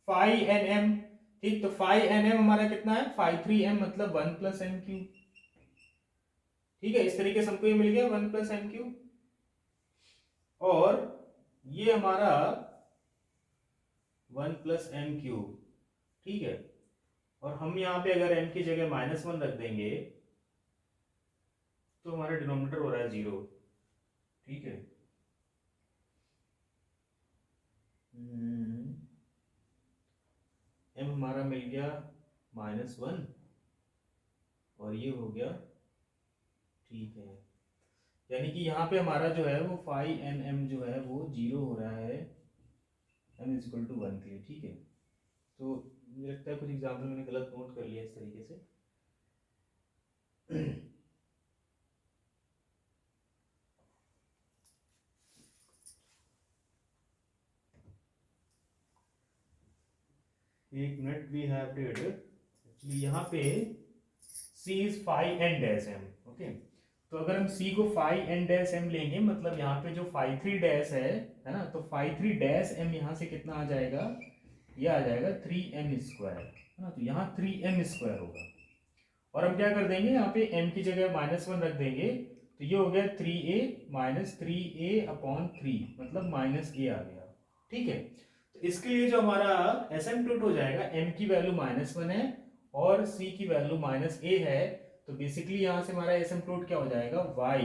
5nm। ठीक, तो 5nm हमारा कितना है, 5,3m मतलब 1 प्लस m क्यूब। ठीक है, इस तरीके से हमको ये मिल गया 1 प्लस m क्यूब। और ये हमारा 1 प्लस m क्यूब। ठीक है, और हम यहाँ पे अगर m की जगह -1 रख देंगे तो हमारा डिनोमिनेटर हो रहा है 0। ठीक है, m हमारा मिल गया -1 और ये हो गया। ठीक है, यानी कि यहाँ पे हमारा जो है वो 5nm जो है वो 0 हो रहा है m इज इक्वल टू 1 के लिए। ठीक है, तो मुझे लगता है कुछ एग्जाम्पल मैंने गलत नोट कर लिया इस तरीके से। एक minute, we have did actually यहाँ पे c is 5n dash m। Okay, तो अगर हम c को 5n डैश m लेंगे, मतलब यहाँ पे जो 5,3 डैश है ना, तो 5,3 डैश m यहाँ से कितना आ जाएगा, ये आ जाएगा 3m स्क्वायर, है ना, तो यहाँ 3m स्क्वायर होगा। और हम क्या कर देंगे, यहाँ पे m की जगह -1 रख देंगे, तो ये हो गया 3a माइनस 3a अपॉन 3 मतलब -a आ गया। ठीक है, तो इसके लिए जो हमारा एसिम्पटोट हो जाएगा, m की वैल्यू -1 है और c की वैल्यू -a है, तो बेसिकली यहाँ से हमारा एसिम्पटोट क्या हो जाएगा, y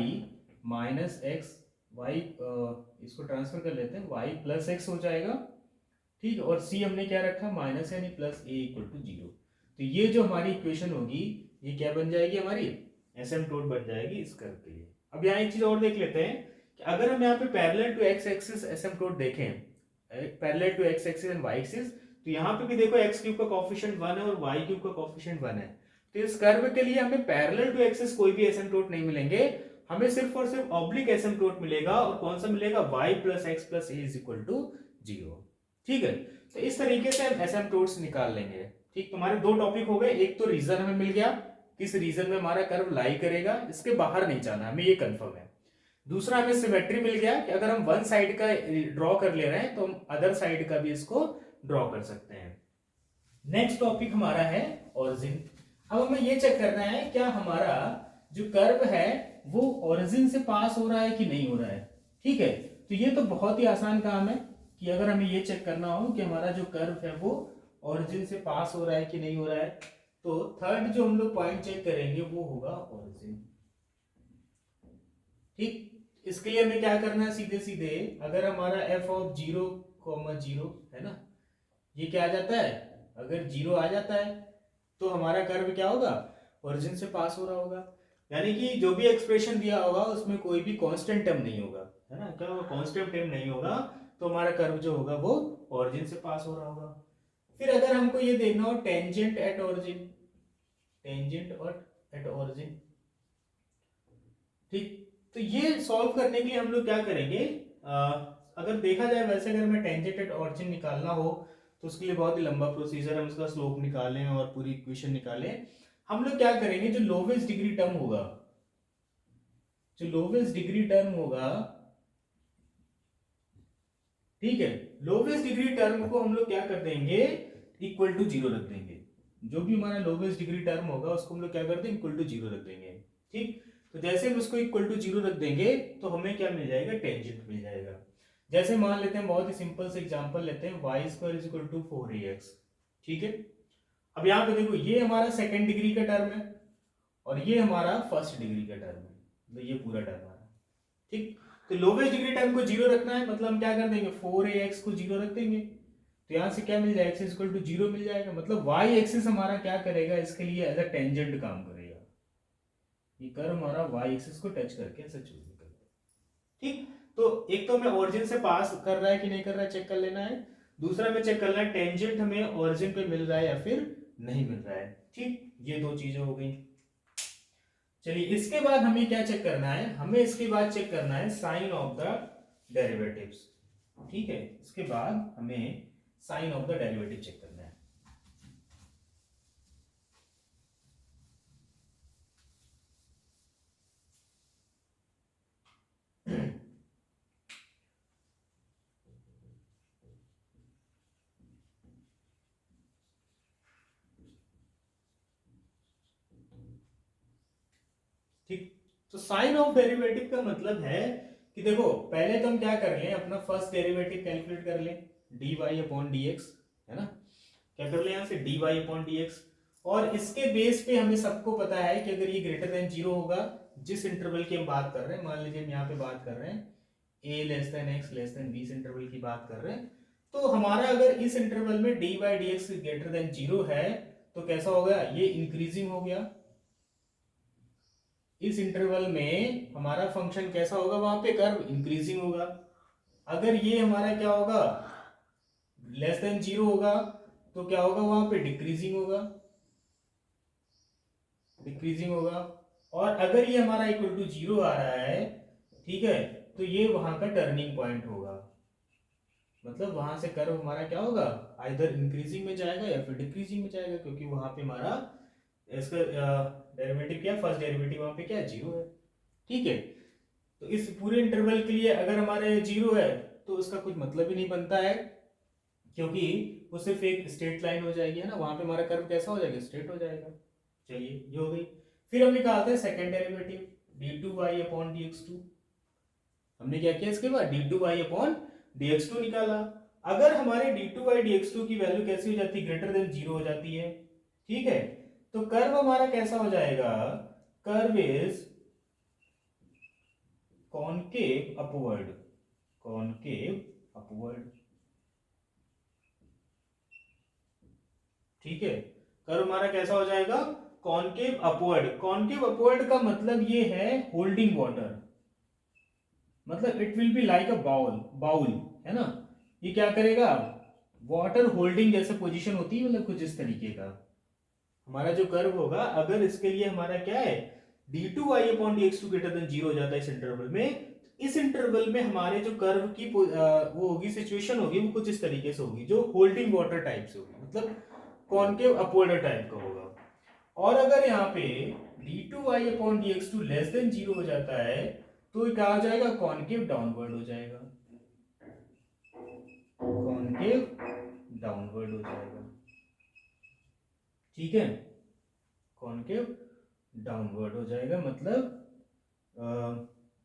माइनस एक्स, वाई इसको ट्रांसफर कर लेते हैं, y प्लस एक्स हो जाएगा। ठीक है, और c हमने क्या रखा, माइनस यानी प्लस a इक्वल टू 0। तो ये जो हमारी इक्वेशन होगी ये क्या बन जाएगी हमारी एसिम्पटोट बन जाएगी इस कर्व के लिए। अब यहाँ एक चीज और देख लेते हैं कि अगर हम यहाँ पे parallel to x axis asymptote देखें, parallel to x axis and y axis, तो यहाँ पे भी देखो एक्स क्यूब का कोफिशिएंट 1 है और वाई क्यूब का कोफिशिएंट 1 है। तो इस कर्व के लिए हमें पैरेलल टू एक्सिस कोई भी एसिम्पटोट नहीं मिलेंगे, हमें सिर्फ और सिर्फ ऑब्लिक एसिम्पटोट मिलेगा, और कौन सा मिलेगा, y plus x plus a is equal to 0। ठीक है, तो इस तरीके से हम एसिम्पटोट्स निकाल लेंगे। ठीक, तुम्हारे दो टॉपिक हो गए, एक तो रीजन हमें मिल गया, किस रीजन में हमारा कर्व लाई करेगा, इसके बाहर नहीं जाना हमें, ये कंफर्म है। दूसरा हमें सिमेट्री मिल गया कि अगर हम वन साइड का ड्रॉ कर ले रहे हैं तो हम अदर साइड का भी इसको ड्रॉ कर सकते हैं। नेक्स्ट टॉपिक हमारा है ओरिजिन। अब हमें ये चेक करना है क्या हमारा जो कर्व है वो ओरिजिन से पास हो रहा है कि नहीं हो रहा है। ठीक है, तो ये तो बहुत ही आसान काम है कि अगर हमें ये चेक करना हो कि हमारा जो कर्व है वो ओरिजिन से पास हो रहा है कि नहीं हो रहा है, तो थर्ड जो हम लोग पॉइंट चेक करेंगे वो होगा ओरिजिन। ठीक, इसके लिए हमें क्या करना है, सीधे सीधे अगर हमारा एफ ऑफ 0,0 है ना, ये क्या आ जाता है, अगर 0 आ जाता है तो हमारा कर्व क्या होगा, ओरिजिन से पास हो रहा होगा। यानी कि जो भी एक्सप्रेशन दिया होगा उसमें कोई भी कांस्टेंट टर्म नहीं होगा, है ना, क्या होगा, कांस्टेंट टर्म नहीं होगा, तो हमारा कर्व जो होगा वो ओरिजिन से पास हो रहा होगा। फिर अगर हमको ये देखना हो tangent at origin, tangent at origin, ठीक, तो ये सॉल्व करने के लिए हम लोग क्या करेंगे, अगर देखा जाए वैसे अगर हमें टेंजेंट एट ओरिजिन निकालना हो तो उसके लिए बहुत ही लंबा प्रोसीजर है, हम उसका स्लोप निकालें और पूरी इक्वेशन निकालें। हम लोग क्या करेंगे, जो लोवेस्ट डिग्री टर्म होगा, जो लोवेस्ट डिग्री टर्म होगा, ठीक है, लोवेस्ट डिग्री टर्म को हम लोग क्या कर देंगे, इक्वल टू 0 रख देंगे। जो भी हमारा लोवेस्ट डिग्री टर्म होगा उसको हम लोग क्या कर देंगे, इक्वल टू 0 रख देंगे। ठीक, तो जैसे हम उसको इक्वल टू 0 रख देंगे तो हमें क्या मिल जाएगा, टेंजेंट मिल जाएगा। जैसे मान लेते हैं, बहुत ही सिंपल से एग्जांपल लेते हैं, y square is equal to 4ax। ठीक है, अब यहाँ पे देखो ये हमारा सेकंड डिग्री का टर्म है और ये हमारा फर्स्ट डिग्री का टर्म है, तो ये पूरा टर्म आ रहा है। ठीक, तो लोवेस्ट डिग्री टर्म को 0 रखना है, मतलब हम क्या कर देंगे, 4ax को 0 रख देंगे, तो यहाँ से क्या मिल जाएगा, x इक्वल टू 0 मिल जाएगा, मतलब y एक्सिस हमारा क्या करेगा, इसके लिए एज अ टेंजेंट काम करेगा। ये कर्व हमारा y एक्सिस को टच करके ऐसा चूज निकलता है। ठीक, तो एक तो हमें ओरिजिन से पास कर रहा है कि नहीं कर रहा है चेक कर लेना है, दूसरा हमें चेक करना है टेंजेंट हमें ओरिजिन पे मिल रहा है या फिर नहीं मिल रहा है। ठीक, ये दो चीजें हो गई। चलिए इसके बाद हमें क्या चेक करना है, हमें इसके बाद चेक करना है साइन ऑफ द डेरिवेटिव्स। ठीक है, इसके बाद हमें sign of the derivative check करना है। ठीक, तो साइन ऑफ डेरिवेटिव का मतलब है कि देखो पहले तो हम क्या कर लें, अपना फर्स्ट डेरिवेटिव कैलकुलेट कर लें, d y upon d x, है ना, क्या कर लें यहाँ से d y upon d x, और इसके बेस पे हमें सबको पता है कि अगर ये ग्रेटर देन 0 होगा, जिस इंटरवल की हम बात कर रहे हैं, मान लीजिए हम यहाँ पे बात कर रहे हैं a less than x less than b interval की बात कर रहे हैं, तो हमारा अगर इस इंटरवल में d y d x greater than 0 है तो कैसा होगा, ये इंक्रीजिंग हो गया। इस इंटरवल में हमारा फंक्शन कैसा होगा, वहां पे कर्व इंक्रीजिंग होगा। अगर ये हमारा क्या होगा, लेस देन 0 होगा तो क्या होगा, वहां पे डिक्रीजिंग होगा, डिक्रीजिंग होगा। और अगर ये हमारा इक्वल टू 0 आ रहा है, ठीक है, तो ये वहां का टर्निंग पॉइंट होगा, मतलब वहां से कर्व हमारा क्या होगा, आइदर इंक्रीजिंग में जाएगा या फिर डिक्रीजिंग में जाएगा, क्योंकि वहां पे हमारा इसका डेरिवेटिव क्या, फर्स्ट डेरिवेटिव वहां पे क्या 0 है। ठीक है, तो इस पूरे इंटरवल के लिए अगर हमारे 0 है तो उसका कुछ मतलब ही नहीं बनता है, क्योंकि वो सिर्फ एक स्ट्रेट लाइन हो जाएगी, है ना, वहां पे हमारा कर्व कैसा हो जाएगा, स्ट्रेट हो जाएगा। चलिए ये हो गई। फिर हम निकालते हैं second derivative, d2y upon dx2। हमने क्या किया, इसके बाद d2y अपॉन dx2 निकाला। अगर हमारे d2y dx2 की वैल्यू कैसी हो जाती है, ग्रेटर देन 0 हो जाती है। ठीक है, तो कर्व हमारा कैसा हो जाएगा, curve is concave upward, concave upward. ठीक है, कर्व हमारा कैसा हो जाएगा, कॉनकेव अपवर्ड, कॉनकेव अपवर्ड का मतलब ये है होल्डिंग वाटर, मतलब it will be like a bowl, bowl है ना, ये क्या करेगा, वाटर होल्डिंग जैसे पोजीशन होती है, मतलब कुछ इस तरीके का हमारा जो कर्व होगा। अगर इसके लिए हमारा क्या है, d2y/dx2 ग्रेटर देन 0 हो जाता है इस इंटरवल में, इस इंटरवल में हमारे जो कर्व की वो होगी, सिचुएशन होगी, वो कुछ इस तरीके से होगी, जो होल्डिंग वाटर टाइप से होगी, मतलब कॉनकेव अपवर्ड टाइप का होगा। और अगर यहाँ पे d2y/dx2 लेस देन 0 हो जाता है तो क्या हो जाएगा, कॉनकेव डाउनवर्ड हो जाएगा, कॉनकेव डाउनवर्ड हो जाएगा, ठीक है, कॉनकेव डाउनवर्ड हो जाएगा, मतलब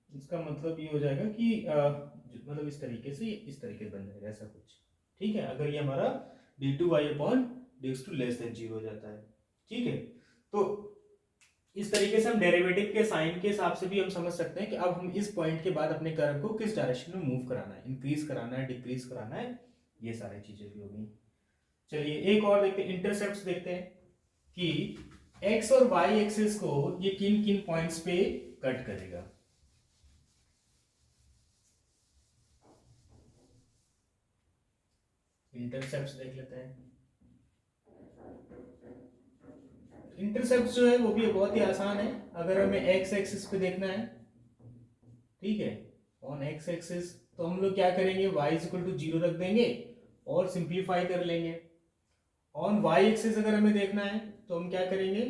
इसका मतलब ये हो जाएगा कि मतलब इस तरीके से, इस तरीके बन जाएगा ऐसा कुछ, ठीक है, अगर ये हमारा d2y/dx2 लेस देन 0 हो जाता है, ठीक है। तो इस तरीके से हम डेरिवेटिव के साइन के हिसाब से भी हम समझ सकते हैं कि अब हम इस पॉइंट के बाद अपने कर्व को किस डायरेक्शन में मूव कराना है, इंक्रीज कराना है, डिक्रीज कराना है, ये सारी चीजें भी होगी। चलिए एक और देखते हैं, इंटरसेप्ट्स देखते हैं कि x और y एक्सिस को ये किन किन पॉइंट्स पे कट करेगा। इंटरसेप्ट्स देख लेते हैं। इंटरसेप्ट जो है वो भी बहुत ही आसान है, अगर हमें x एक्सिस पे देखना है, ठीक है, ऑन x एक्सिस, तो हम लोग क्या करेंगे, y इज इक्वल टू 0 रख देंगे और सिंप्लीफाई कर लेंगे। ऑन y एक्सिस अगर हमें देखना है तो हम क्या करेंगे,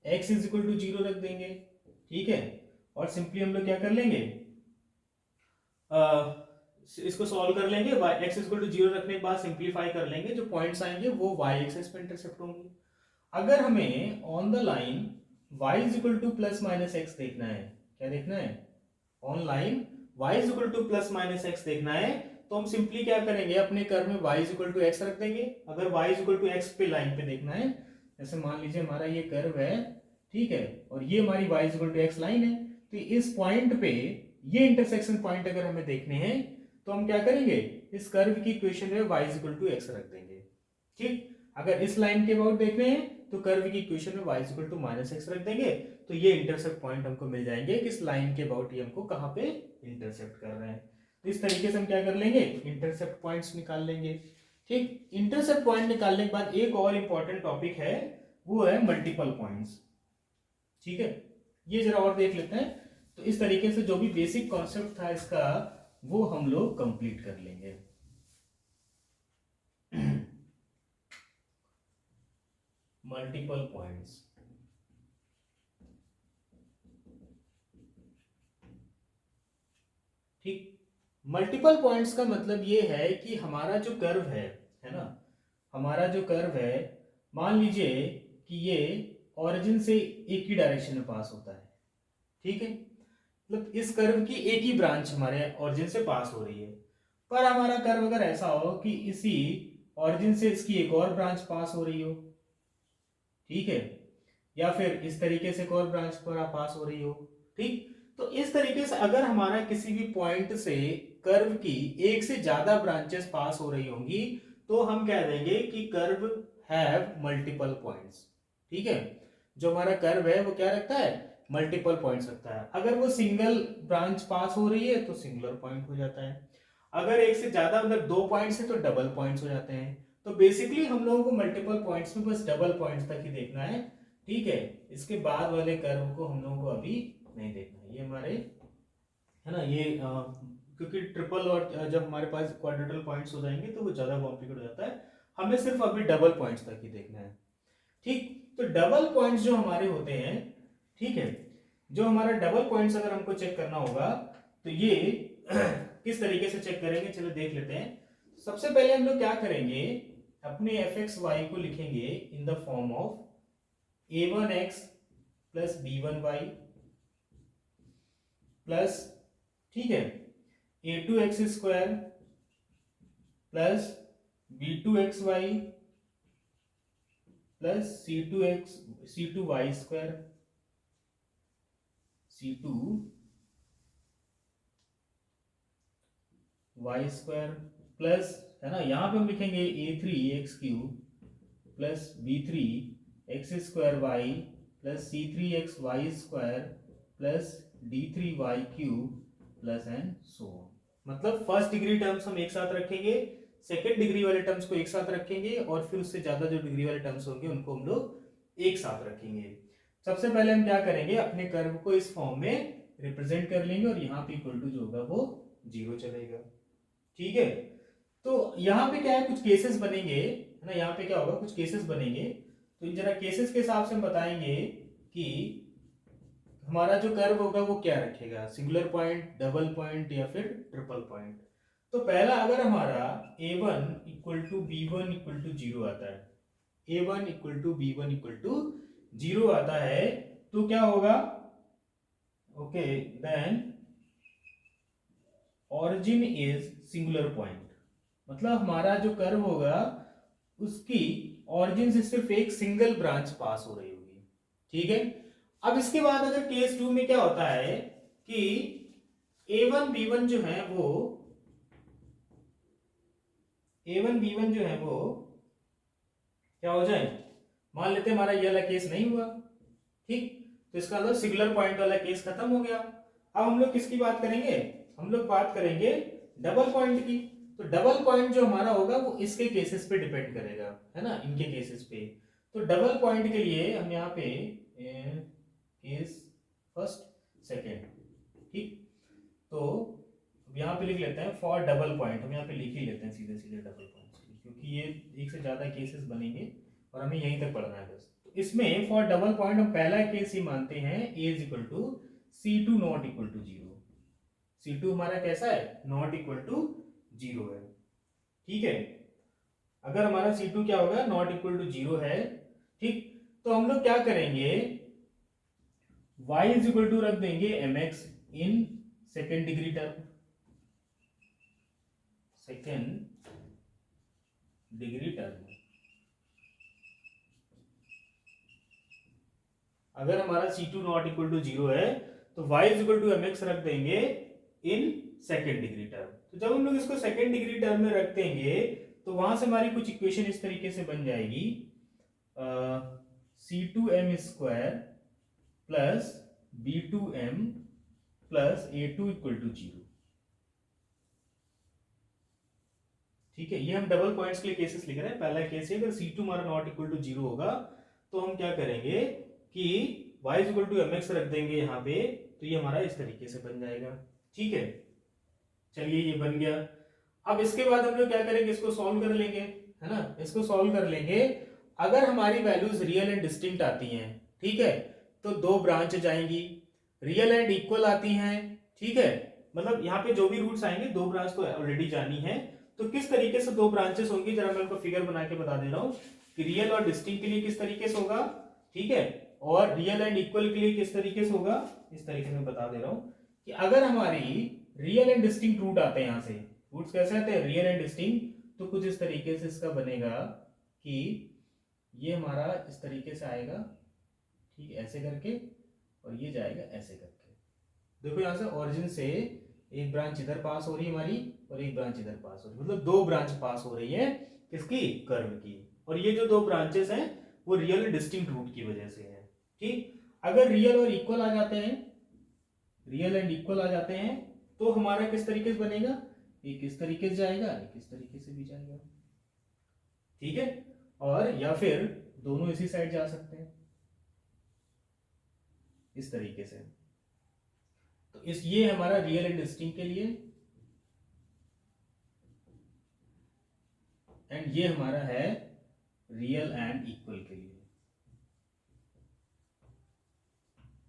x इज इक्वल टू 0 रख देंगे, ठीक है, और सिंपली हम लोग क्या कर लेंगे, इसको सॉल्व कर लेंगे, x इज इक्वल टू 0 रखने के बाद सिंप्लीफाई कर लेंगे, जो पॉइंट्स आएंगे वो y एक्सिस पे इंटरसेप्ट होंगे। अगर हमें on the line y is equal two plus minus x देखना है, क्या देखना है, on line y is equal two plus minus x देखना है, तो हम सिंपली क्या करेंगे, अपने कर्व में y is equal to x रख देंगे। अगर y is equal to x पे लाइन पे देखना है, जैसे मान लीजिए हमारा ये कर्व है, ठीक है, और ये हमारी y is equal to x line है, तो इस पॉइंट पे ये इंटरसेक्शन पॉइंट अगर हमें देखने हैं तो हम क्या करेंगे, इस कर्व की इक्वेशन में y is equal to x रख देंगे, ठीक। अगर इस लाइन के अबाउट देखने हैं तो कर्व की इक्वेशन में y is equal to minus x रख देंगे, तो ये इंटरसेप्ट पॉइंट हमको मिल जाएंगे कि इस लाइन के अबाउट ये हमको कहाँ पे इंटरसेप्ट कर रहे हैं। तो इस तरीके से हम क्या कर लेंगे, इंटरसेप्ट पॉइंट्स निकाल लेंगे, ठीक। इंटरसेप्ट पॉइंट निकालने के बाद एक और इंपॉर्टेंट टॉपिक है, वो है मल्टीपल पॉइंट्स, ठीक है, ये जरा और देख लेते हैं। तो इस तरीके से जो भी बेसिक कॉन्सेप्ट था इसका वो हम लोग कंप्लीट कर लेंगे। मल्टीपल पॉइंट्स, ठीक। मल्टीपल पॉइंट्स का मतलब ये है कि हमारा जो कर्व है ना, हमारा जो कर्व है, मान लीजिए कि ये ओरिजिन से एक ही डायरेक्शन में पास होता है, ठीक है, मतलब इस कर्व की एक ही ब्रांच हमारे ओरिजिन से पास हो रही है, पर हमारा कर्व अगर ऐसा हो कि इसी ओरिजिन से इसकी एक और ब्रांच पास हो रही हो, ठीक है, या फिर इस तरीके से एक और ब्रांच पर पास हो रही हो, ठीक। तो इस तरीके से अगर हमारा किसी भी पॉइंट से कर्व की एक से ज्यादा ब्रांचेस पास हो रही होंगी तो हम कह देंगे कि कर्व हैव मल्टीपल पॉइंट्स, ठीक है। जो हमारा कर्व है वो क्या रखता है, मल्टीपल पॉइंट्स रखता है। अगर वो सिंगल ब्रांच पास हो रही है तो सिंगुलर पॉइंट हो जाता है, अगर एक से ज्यादा मतलब दो पॉइंट्स है तो डबल पॉइंट्स हो जाते हैं। तो बेसिकली हम लोगों को मल्टीपल पॉइंट्स में बस डबल पॉइंट्स तक ही देखना है, ठीक है, इसके बाद वाले कर्व को हम लोगों को अभी नहीं देखना है, ये हमारे है ना, ये क्योंकि ट्रिपल और जब हमारे पास क्वाड्रेटल पॉइंट्स हो जाएंगे तो वो ज़्यादा कॉम्प्लिकेट हो जाता है, हमें सिर्फ अभी डबल पॉइंट्स तक ही देखना है, ठीक। तो डबल पॉइंट्स जो हमारे होते हैं, ठीक है, जो हमारा डबल पॉइंट्स अगर हमको चेक करना होगा तो ये किस तरीके से चेक करेंगे, चलो देख लेते हैं। सबसे पहले हम लोग क्या करेंगे, अपने एफ एक्स वाई को लिखेंगे in the form of a1x plus b1y plus, ठीक है, a2x square plus b2xy plus c2y square c2y square plus, है ना, यहां पे हम लिखेंगे a3x cube plus b3 x square y plus c3x y² plus d3y³ प्लस एंड सो ऑन। मतलब फर्स्ट डिग्री टर्म्स हम एक साथ रखेंगे, सेकेंड डिग्री वाले टर्म्स को एक साथ रखेंगे, और फिर उससे ज्यादा जो डिग्री वाले टर्म्स होंगे उनको हम लोग एक साथ रखेंगे। सबसे पहले हम क्या करेंगे, अपने कर्व को इस फॉर्म में रिप्रेजेंट कर लेंगे और यहाँ पे इक्वल टू जो होगा वो 0 चलेगा। ठीक है, तो यहाँ पे क्या है, कुछ केसेस बनेंगे, है ना। यहाँ पे क्या होगा, कुछ केसेस बनेंगे, तो इन जरा केसेस के हिसाब से हम बताएंगे कि हमारा जो कर्व होगा वो क्या रखेगा, सिंगुलर पॉइंट, डबल पॉइंट या फिर ट्रिपल पॉइंट। तो पहला, अगर हमारा a1 equal to b1 equal to 0 आता है, a1 equal to b1 equal to 0 आता है, तो क्या होगा, okay then origin is singular point. मतलब हमारा जो कर्व होगा उसकी ऑरिजिन से सिर्फ एक सिंगल ब्रांच पास हो रही होगी। ठीक है, अब इसके बाद अगर केस 2 में क्या होता है कि a1 b1 जो है वो क्या हो जाए, मान लेते हैं हमारा ये वाला केस नहीं हुआ। ठीक, तो इसका मतलब सिंगुलर पॉइंट वाला केस खत्म हो गया। अब हम लोग किसकी बात करेंगे, हम लोग बात करेंगे डबल पॉइंट की। तो डबल पॉइंट जो हमारा होगा वो इसके केसेस पे डिपेंड करेगा, है ना, इनके केसेस पे। तो डबल पॉइंट के लिए हम यहाँ पे केस फर्स्ट सेकेंड, ठीक, तो यहाँ पे लिख लेते हैं फॉर डबल पॉइंट, हम यहाँ पे लिख ही लेते हैं सीधे सीधे डबल पॉइंट, क्योंकि ये एक से ज्यादा केसेस बनेंगे और हमें यहीं तक पढ़ना है बस। तो इसमें फॉर डबल पॉइंट हम पहला केस ही मानते हैं a is equal to c2 not equal to 0। c2 हमारा कैसा है, नॉट इक्वल टू 0 है। ठीक है, अगर हमारा c2 क्या होगा, नॉट इक्वल टू 0 है, ठीक, तो हम लोग क्या करेंगे, y इज इक्वल टू रख देंगे mx in second degree term, second degree term. अगर हमारा c2 नॉट इक्वल टू 0 है तो y is equal to mx रख देंगे इन सेकेंड डिग्री टर्म। तो जब हम लोग इसको सेकेंड डिग्री टर्म में रख देंगे तो वहां से हमारी कुछ इक्वेशन इस तरीके से बन जाएगी, c2m square plus b2m plus a2 equal to 0। ठीक है, ये हम डबल पॉइंट्स के लिए केसेस लिख रहे हैं। पहला केस है अगर c2 हमारा नॉट इक्वल टू 0 होगा तो हम क्या करेंगे कि y is equal to mx रख देंगे यहाँ पे, तो ये हमारा इस तरीके से बन जाएगा। ठीक है, चलिए ये बन गया। अब इसके बाद हम लोग क्या करेंगे, इसको सॉल्व कर लेंगे, है ना, इसको सॉल्व कर लेंगे। अगर हमारी वैल्यूज रियल एंड डिस्टिंक्ट आती हैं, ठीक है, तो दो ब्रांच जाएंगी, रियल एंड इक्वल आती हैं, ठीक है, मतलब यहाँ पे जो भी रूट्स आएंगे दो ब्रांच तो ऑलरेडी जानी है। तो किस तरीके से दो ब्रांचेस होंगी, जरा मैं उनको फिगर बना के बता दे रहा हूँ कि रियल और डिस्टिंक्ट के लिए किस तरीके से होगा, ठीक है, और रियल एंड इक्वल के लिए किस तरीके से होगा, इस तरीके से बता दे रहा हूँ कि अगर हमारी रियल एंड डिस्टिंक्ट रूट आते हैं, यहाँ से रूट्स कैसे आते हैं, रियल एंड डिस्टिंक्ट, तो कुछ इस तरीके से इसका बनेगा कि ये हमारा इस तरीके से आएगा, ठीक, ऐसे करके, और ये जाएगा ऐसे करके। देखो यहाँ से ओरिजिन से एक ब्रांच इधर पास हो रही है हमारी और एक ब्रांच इधर पास हो रही है, मतलब दो ब्रांच पास हो रही है किसकी, कर्व की। और ये जो दो ब्रांचेस हैं वो रियल डिस्टिंक्ट रूट की वजह से है। ठीक, अगर रियल और इक्वल आ जाते हैं, रियल एंड इक्वल आ जाते हैं, तो हमारा किस तरीके से बनेगा, एक इस तरीके से जाएगा, एक इस तरीके से भी जाएगा। ठीक है, और या फिर दोनों इसी साइड जा सकते हैं इस तरीके से। तो इस ये हमारा रियल एंड डिस्टिंक्ट के लिए, एंड ये हमारा है रियल एंड इक्वल के लिए।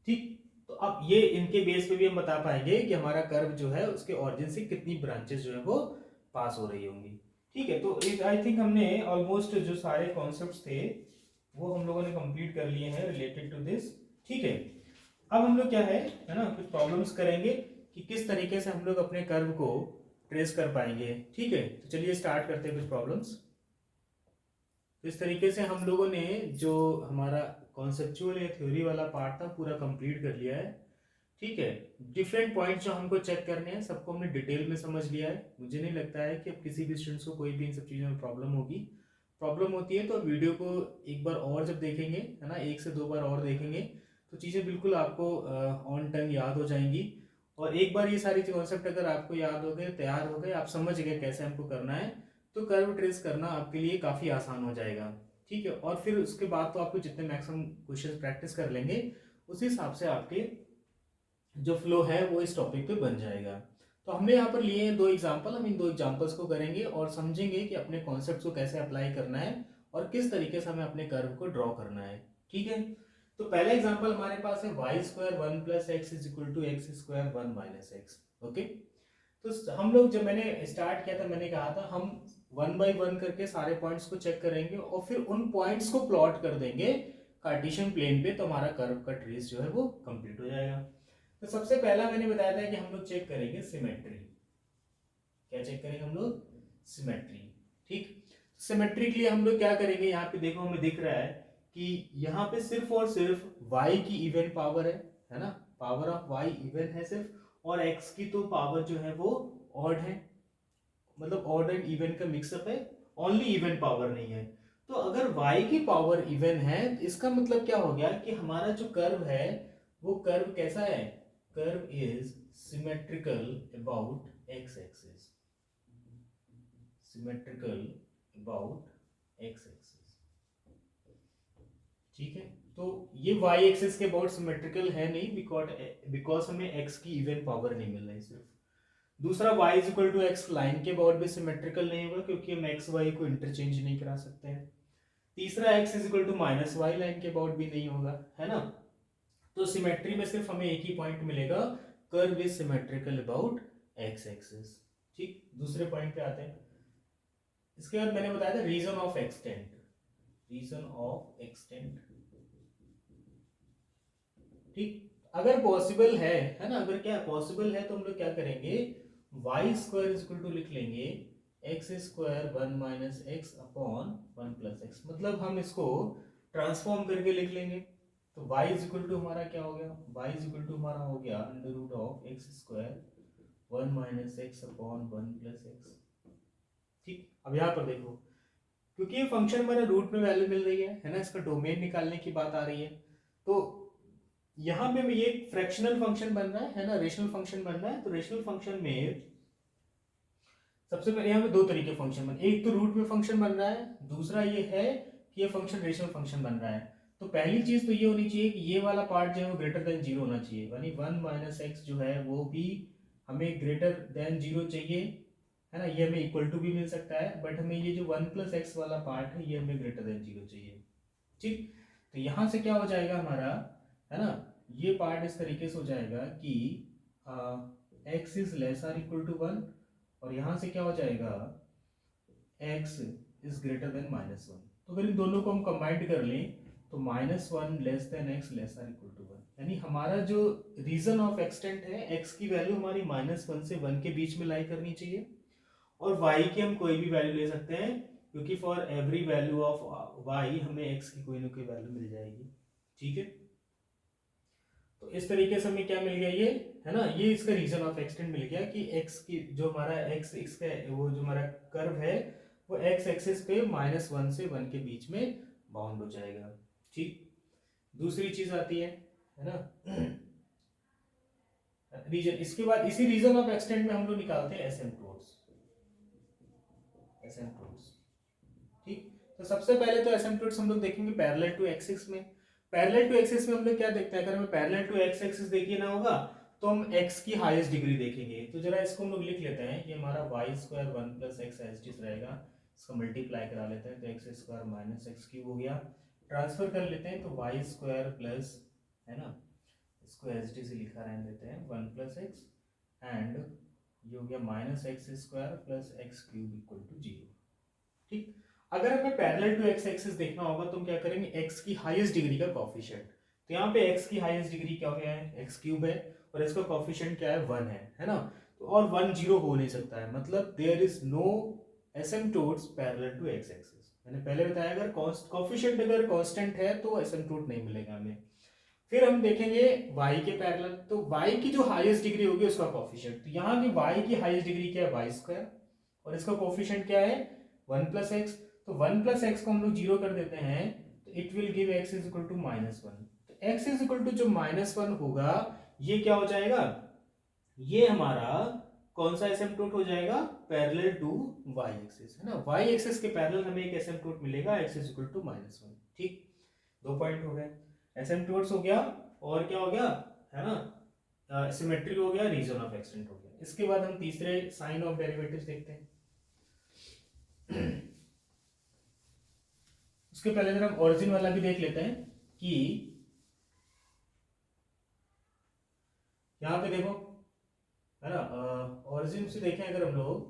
ठीक, तो अब ये इनके बेस पे भी हम बता पाएंगे कि हमारा कर्व जो है उसके ओरिजिन से कितनी ब्रांचेस जो है वो पास हो रही होंगी। ठीक है, तो आई थिंक हमने ऑलमोस्ट जो सारे कॉन्सेप्ट्स थे वो हम लोगों ने कंप्लीट कर लिए हैं रिलेटेड टू दिस। ठीक है, अब हम लोग क्या है ना, कुछ प्रॉब्लम्स करेंगे कि किस तरीके से हम लोग अपने कर्व को ट्रेस कर पाएंगे। ठीक है, तो चलिए स्टार्ट करते हैं कुछ प्रॉब्लम्स। तो इस तरीके से हम लोगों ने जो हमारा कॉन्सेप्चुअल या थ्योरी वाला पार्ट था पूरा कंप्लीट कर लिया है। ठीक है, डिफरेंट पॉइंट्स जो हमको चेक करने हैं सबको हमने डिटेल में समझ लिया है। मुझे नहीं लगता है कि अब किसी भी स्टूडेंट्स को कोई भी इन सब चीज़ों में प्रॉब्लम होगी। प्रॉब्लम होती है तो वीडियो को एक बार और जब देखेंगे, है ना, 1 से 2 बार और देखेंगे तो चीज़ें बिल्कुल आपको ऑन टंग याद हो जाएंगी। और एक बार ये सारी कॉन्सेप्ट अगर आपको याद हो गए, तैयार हो गए, आप समझ गए कैसे हमको करना है, तो कर्व ट्रेस करना आपके लिए काफ़ी आसान हो जाएगा। ठीक है, और फिर उसके बाद तो आपको जितने मैक्सिमम क्वेश्चन प्रैक्टिस कर लेंगे उस हिसाब से आपके जो फ्लो है वो इस टॉपिक पे बन जाएगा। तो हमने यहाँ पर लिए हैं 2 एग्जाम्पल, हम इन 2 एग्जाम्पल्स को करेंगे और समझेंगे कि अपने कॉन्सेप्ट को कैसे अप्लाई करना है और किस तरीके से हमें अपने कर्व को ड्रॉ करना है। ठीक है, तो पहला एग्जाम्पल हमारे पास है y square 1 + x is equal to x square 1 - x। Okay, तो हम लोग जब मैंने स्टार्ट किया था मैंने कहा था हम 1 बाई 1 करके सारे पॉइंट्स को चेक करेंगे और फिर उन पॉइंट्स को प्लॉट कर देंगे कार्टेशियन प्लेन पे, तो हमारा कर्व का ट्रेस जो है वो कंप्लीट हो जाएगा। तो सबसे पहला मैंने बताया था कि हम लोग चेक करेंगे सिमेट्री। क्या चेक करेंगे हम लोग? सिमेट्री। ठीक, सिमेट्री के लिए हम लोग क्या करेंगे, यहाँ पे देखो हमें दिख रहा है कि यहाँ पे सिर्फ और सिर्फ y की इवन पावर है ना, पावर ऑफ y इवन है सिर्फ, और x की तो पावर जो है वो ऑड है, मतलब ऑड एंड इवन का मिक्सअप है, ओनली इवन पावर नहीं है। तो अगर y की पावर इवन है तो इसका मतलब क्या हो गया कि हमारा जो कर्व है वो कर्व कैसा है, curve is symmetrical about x axis, symmetrical about x axis. ठीक है, तो ये y एक्सिस के अबाउट सिमेट्रिकल है नहीं, बिकॉज हमें x की इवन पावर नहीं मिल रही सिर्फ। दूसरा y is equal to x line के अबाउट भी सिमेट्रिकल नहीं होगा क्योंकि हम एक्स वाई को इंटरचेंज नहीं करा सकते हैं। तीसरा x is equal to minus y line के अबाउट भी नहीं होगा, है ना। तो सिमेट्री में सिर्फ हमें एक ही पॉइंट मिलेगा, curve is symmetrical about x axis. ठीक, दूसरे पॉइंट पे आते हैं। इसके बाद मैंने बताया था region of extent, region of extent. ठीक, अगर पॉसिबल है ना, अगर क्या पॉसिबल है तो हम लोग क्या करेंगे, y square is equal to लिख लेंगे एक्स स्क्वायर 1 - x/1 + x, मतलब हम इसको ट्रांसफॉर्म करके लिख लेंगे। तो y इज इक्वल टू हमारा क्या हो गया, y इज इक्वल टू हमारा हो गया √(x²) 1 - x/1 + x। ठीक, अब यहाँ पर देखो, क्योंकि ये फंक्शन हमारे रूट में वैल्यू मिल रही है ना, इसका डोमेन निकालने की बात आ रही है, तो यहाँ पे ये फ्रैक्शनल फंक्शन बन रहा है ना, रेशनल फंक्शन बन रहा है। तो रेशनल फंक्शन में सबसे पहले यहाँ पे 2 तरीके फंक्शन बन, एक तो रूट में फंक्शन बन रहा है, दूसरा ये है कि ये फंक्शन रेशनल फंक्शन बन रहा है। तो पहली चीज तो ये होनी चाहिए कि ये वाला पार्ट जो है वो ग्रेटर देन 0 होना चाहिए, यानी 1 - x जो है वो भी हमें ग्रेटर देन 0 चाहिए, है ना। ये हमें इक्वल टू भी मिल सकता है, बट हमें ये जो 1 + x वाला पार्ट है ये हमें ग्रेटर देन 0 चाहिए। ठीक, तो यहाँ से क्या हो जाएगा हमारा, है ना, ये पार्ट इस तरीके से हो जाएगा कि x is less or equal to 1, और यहाँ से क्या हो जाएगा x इज ग्रेटर देन -1। तो अगर इन दोनों को हम कंबाइंड कर लें तो -1 less than x less or equal to 1, यानी हमारा जो रीजन ऑफ एक्सटेंट है x की वैल्यू हमारी -1 से 1 के बीच में लाई करनी चाहिए, और y की हम कोई भी वैल्यू ले सकते हैं क्योंकि for every value of y हमें x की कोई ना कोई वैल्यू मिल जाएगी। ठीक है, तो इस तरीके से हमें क्या मिल गया, ये है ना, ये इसका रीजन ऑफ एक्सटेंट मिल गया कि x की जो हमारा x का वो जो हमारा कर्व है वो x एक्सिस पे -1 से 1 के बीच में बाउंड हो जाएगा। ठीक, दूसरी चीज आती है ना रीजन। इसके बाद इसी रीजन ऑफ एक्सटेंट में हम लोग निकालते हैं एसिम्प्टोट्स, एसिम्प्टोट्स। ठीक, तो सबसे पहले तो एसिम्प्टोट्स हम लोग देखेंगे पैरेलल टू एक्सिस में। पैरेलल टू एक्सिस में हम लोग क्या देखते हैं, अगर हमें पैरेलल टू एक्स एक्सिस देखिए ना होगा तो हम x की हाईएस्ट डिग्री देखेंगे। तो जरा इसको हम लोग लिख लेते हैं, ये हमारा y² 1 + x as it is रहेगा, इसको मल्टीप्लाई करा लेते हैं तो x² - x³ हो गया। ट्रांसफर कर लेते हैं तो y² प्लस, है ना, इसको एज इट इज लिखा रहने देते हैं 1 + x, एंड ये हो गया -x² + x³ = 0। ठीक, अगर हमें पैरेलल टू एक्स एक्सिस देखना होगा तो हम क्या करेंगे, x की हाईएस्ट डिग्री का कोफिशिएंट, तो यहाँ पे x की हाईएस्ट डिग्री क्या है, x³ है, और इसका कोफिशिएंट क्या है, 1 है ना। तो और 1 0 हो नहीं सकता है, मतलब there is no asymptotes parallel to x axis. मैंने पहले बताया अगर कोफिशिएंट अगर कांस्टेंट है तो एसिम्प्टोट नहीं मिलेगा हमें। फिर हम देखेंगे y के पैरेलल, तो y की जो हाईएस्ट डिग्री होगी उसका कोफिशिएंट, तो यहाँ की y की हाईएस्ट डिग्री क्या है, y², और इसका कोफिशिएंट क्या है 1 + x। तो 1 प्लस एक्स को हम लोग जीरो कर देते हैं तो it will give x is equal to -1। तो एक्स इज इक्वल टू जो -1 होगा ये क्या हो जाएगा, ये हमारा कौन सा एसिम्पटोट हो जाएगा, पैरेलल टू वाई एक्सिस, है ना। वाई एक्सिस के पैरेलल हमें एक एसिम्पटोट मिलेगा एक्स इज इक्वल टू -1। ठीक, 2 पॉइंट हो गए, एसिम्पटोट्स हो गया और क्या हो गया, है ना, सिमेट्री हो गया, रीजन ऑफ एक्सटेंट हो गया। इसके बाद हम तीसरे साइन ऑफ डेरिवेटिव्स देखते हैं। उसके पहले जरा हम ओरिजिन वाला भी देख लेते हैं कि यहाँ पे देखो, है ना, ओरिजिन से देखें अगर हम लोग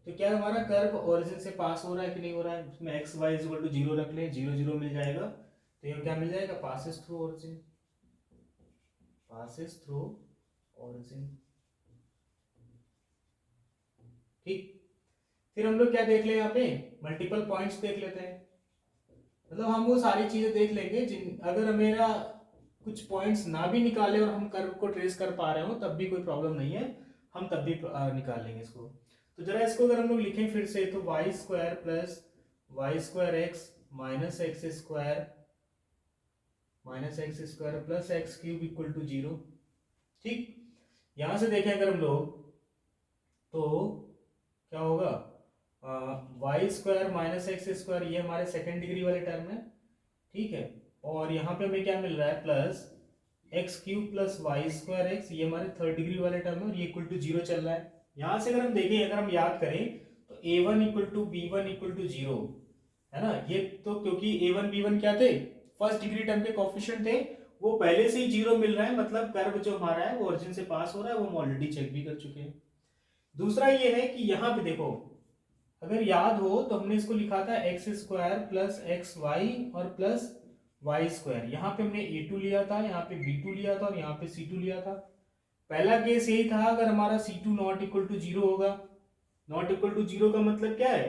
तो क्या हमारा कर्व ओरिजिन से पास हो रहा है कि नहीं हो रहा है। उसमें x y is equal to 0 रख लें, 0 0 मिल जाएगा, तो ये क्या मिल जाएगा, passes through origin, passes through origin. ठीक, फिर हम लोग क्या देख ले, यहाँ पे मल्टीपल पॉइंट्स देख लेते हैं। मतलब हम वो सारी चीजें देख लेंगे जिन, अगर मेरा कुछ पॉइंट्स ना भी निकाले और हम कर्व को ट्रेस कर पा रहे हो तब भी कोई प्रॉब्लम नहीं है, हम तब भी निकाल लेंगे इसको। तो जरा इसको अगर हम लोग लिखें फिर से, तो y square plus y square x minus x square plus x cube equal to 0। ठीक, यहां से देखें अगर हम लोग तो क्या होगा, y square minus x square ये हमारे सेकेंड डिग्री वाले टर्म है। ठीक है, और यहाँ पे हमें क्या मिल रहा है, plus x cube plus y square x, ये हमारे थर्ड डिग्री वाले टर्म है और ये इक्वल टू 0 चल रहा है। यहाँ से अगर हम देखें, अगर हम याद करें तो a1 equal to b1 equal to 0, है ना। ये तो क्योंकि a1 b1 क्या थे, फर्स्ट डिग्री टर्म के कोफिशिएंट थे, वो पहले से ही 0 मिल रहा है, मतलब कर्व जो हमारा है वो ओरिजिन से पास हो रहा है, वो हम ऑलरेडी चेक भी कर चुके हैं। दूसरा ये है कि यहाँ पे देखो, अगर याद हो तो हमने इसको लिखा था x square plus x y और प्लस वाई स्क्वायर। यहाँ पे हमने a2 लिया था, यहाँ पे b2 लिया था और यहाँ पे c2 लिया था। पहला केस यही था, अगर हमारा c2 नॉट इक्वल टू 0 होगा, नॉट इक्वल टू 0 का मतलब क्या है,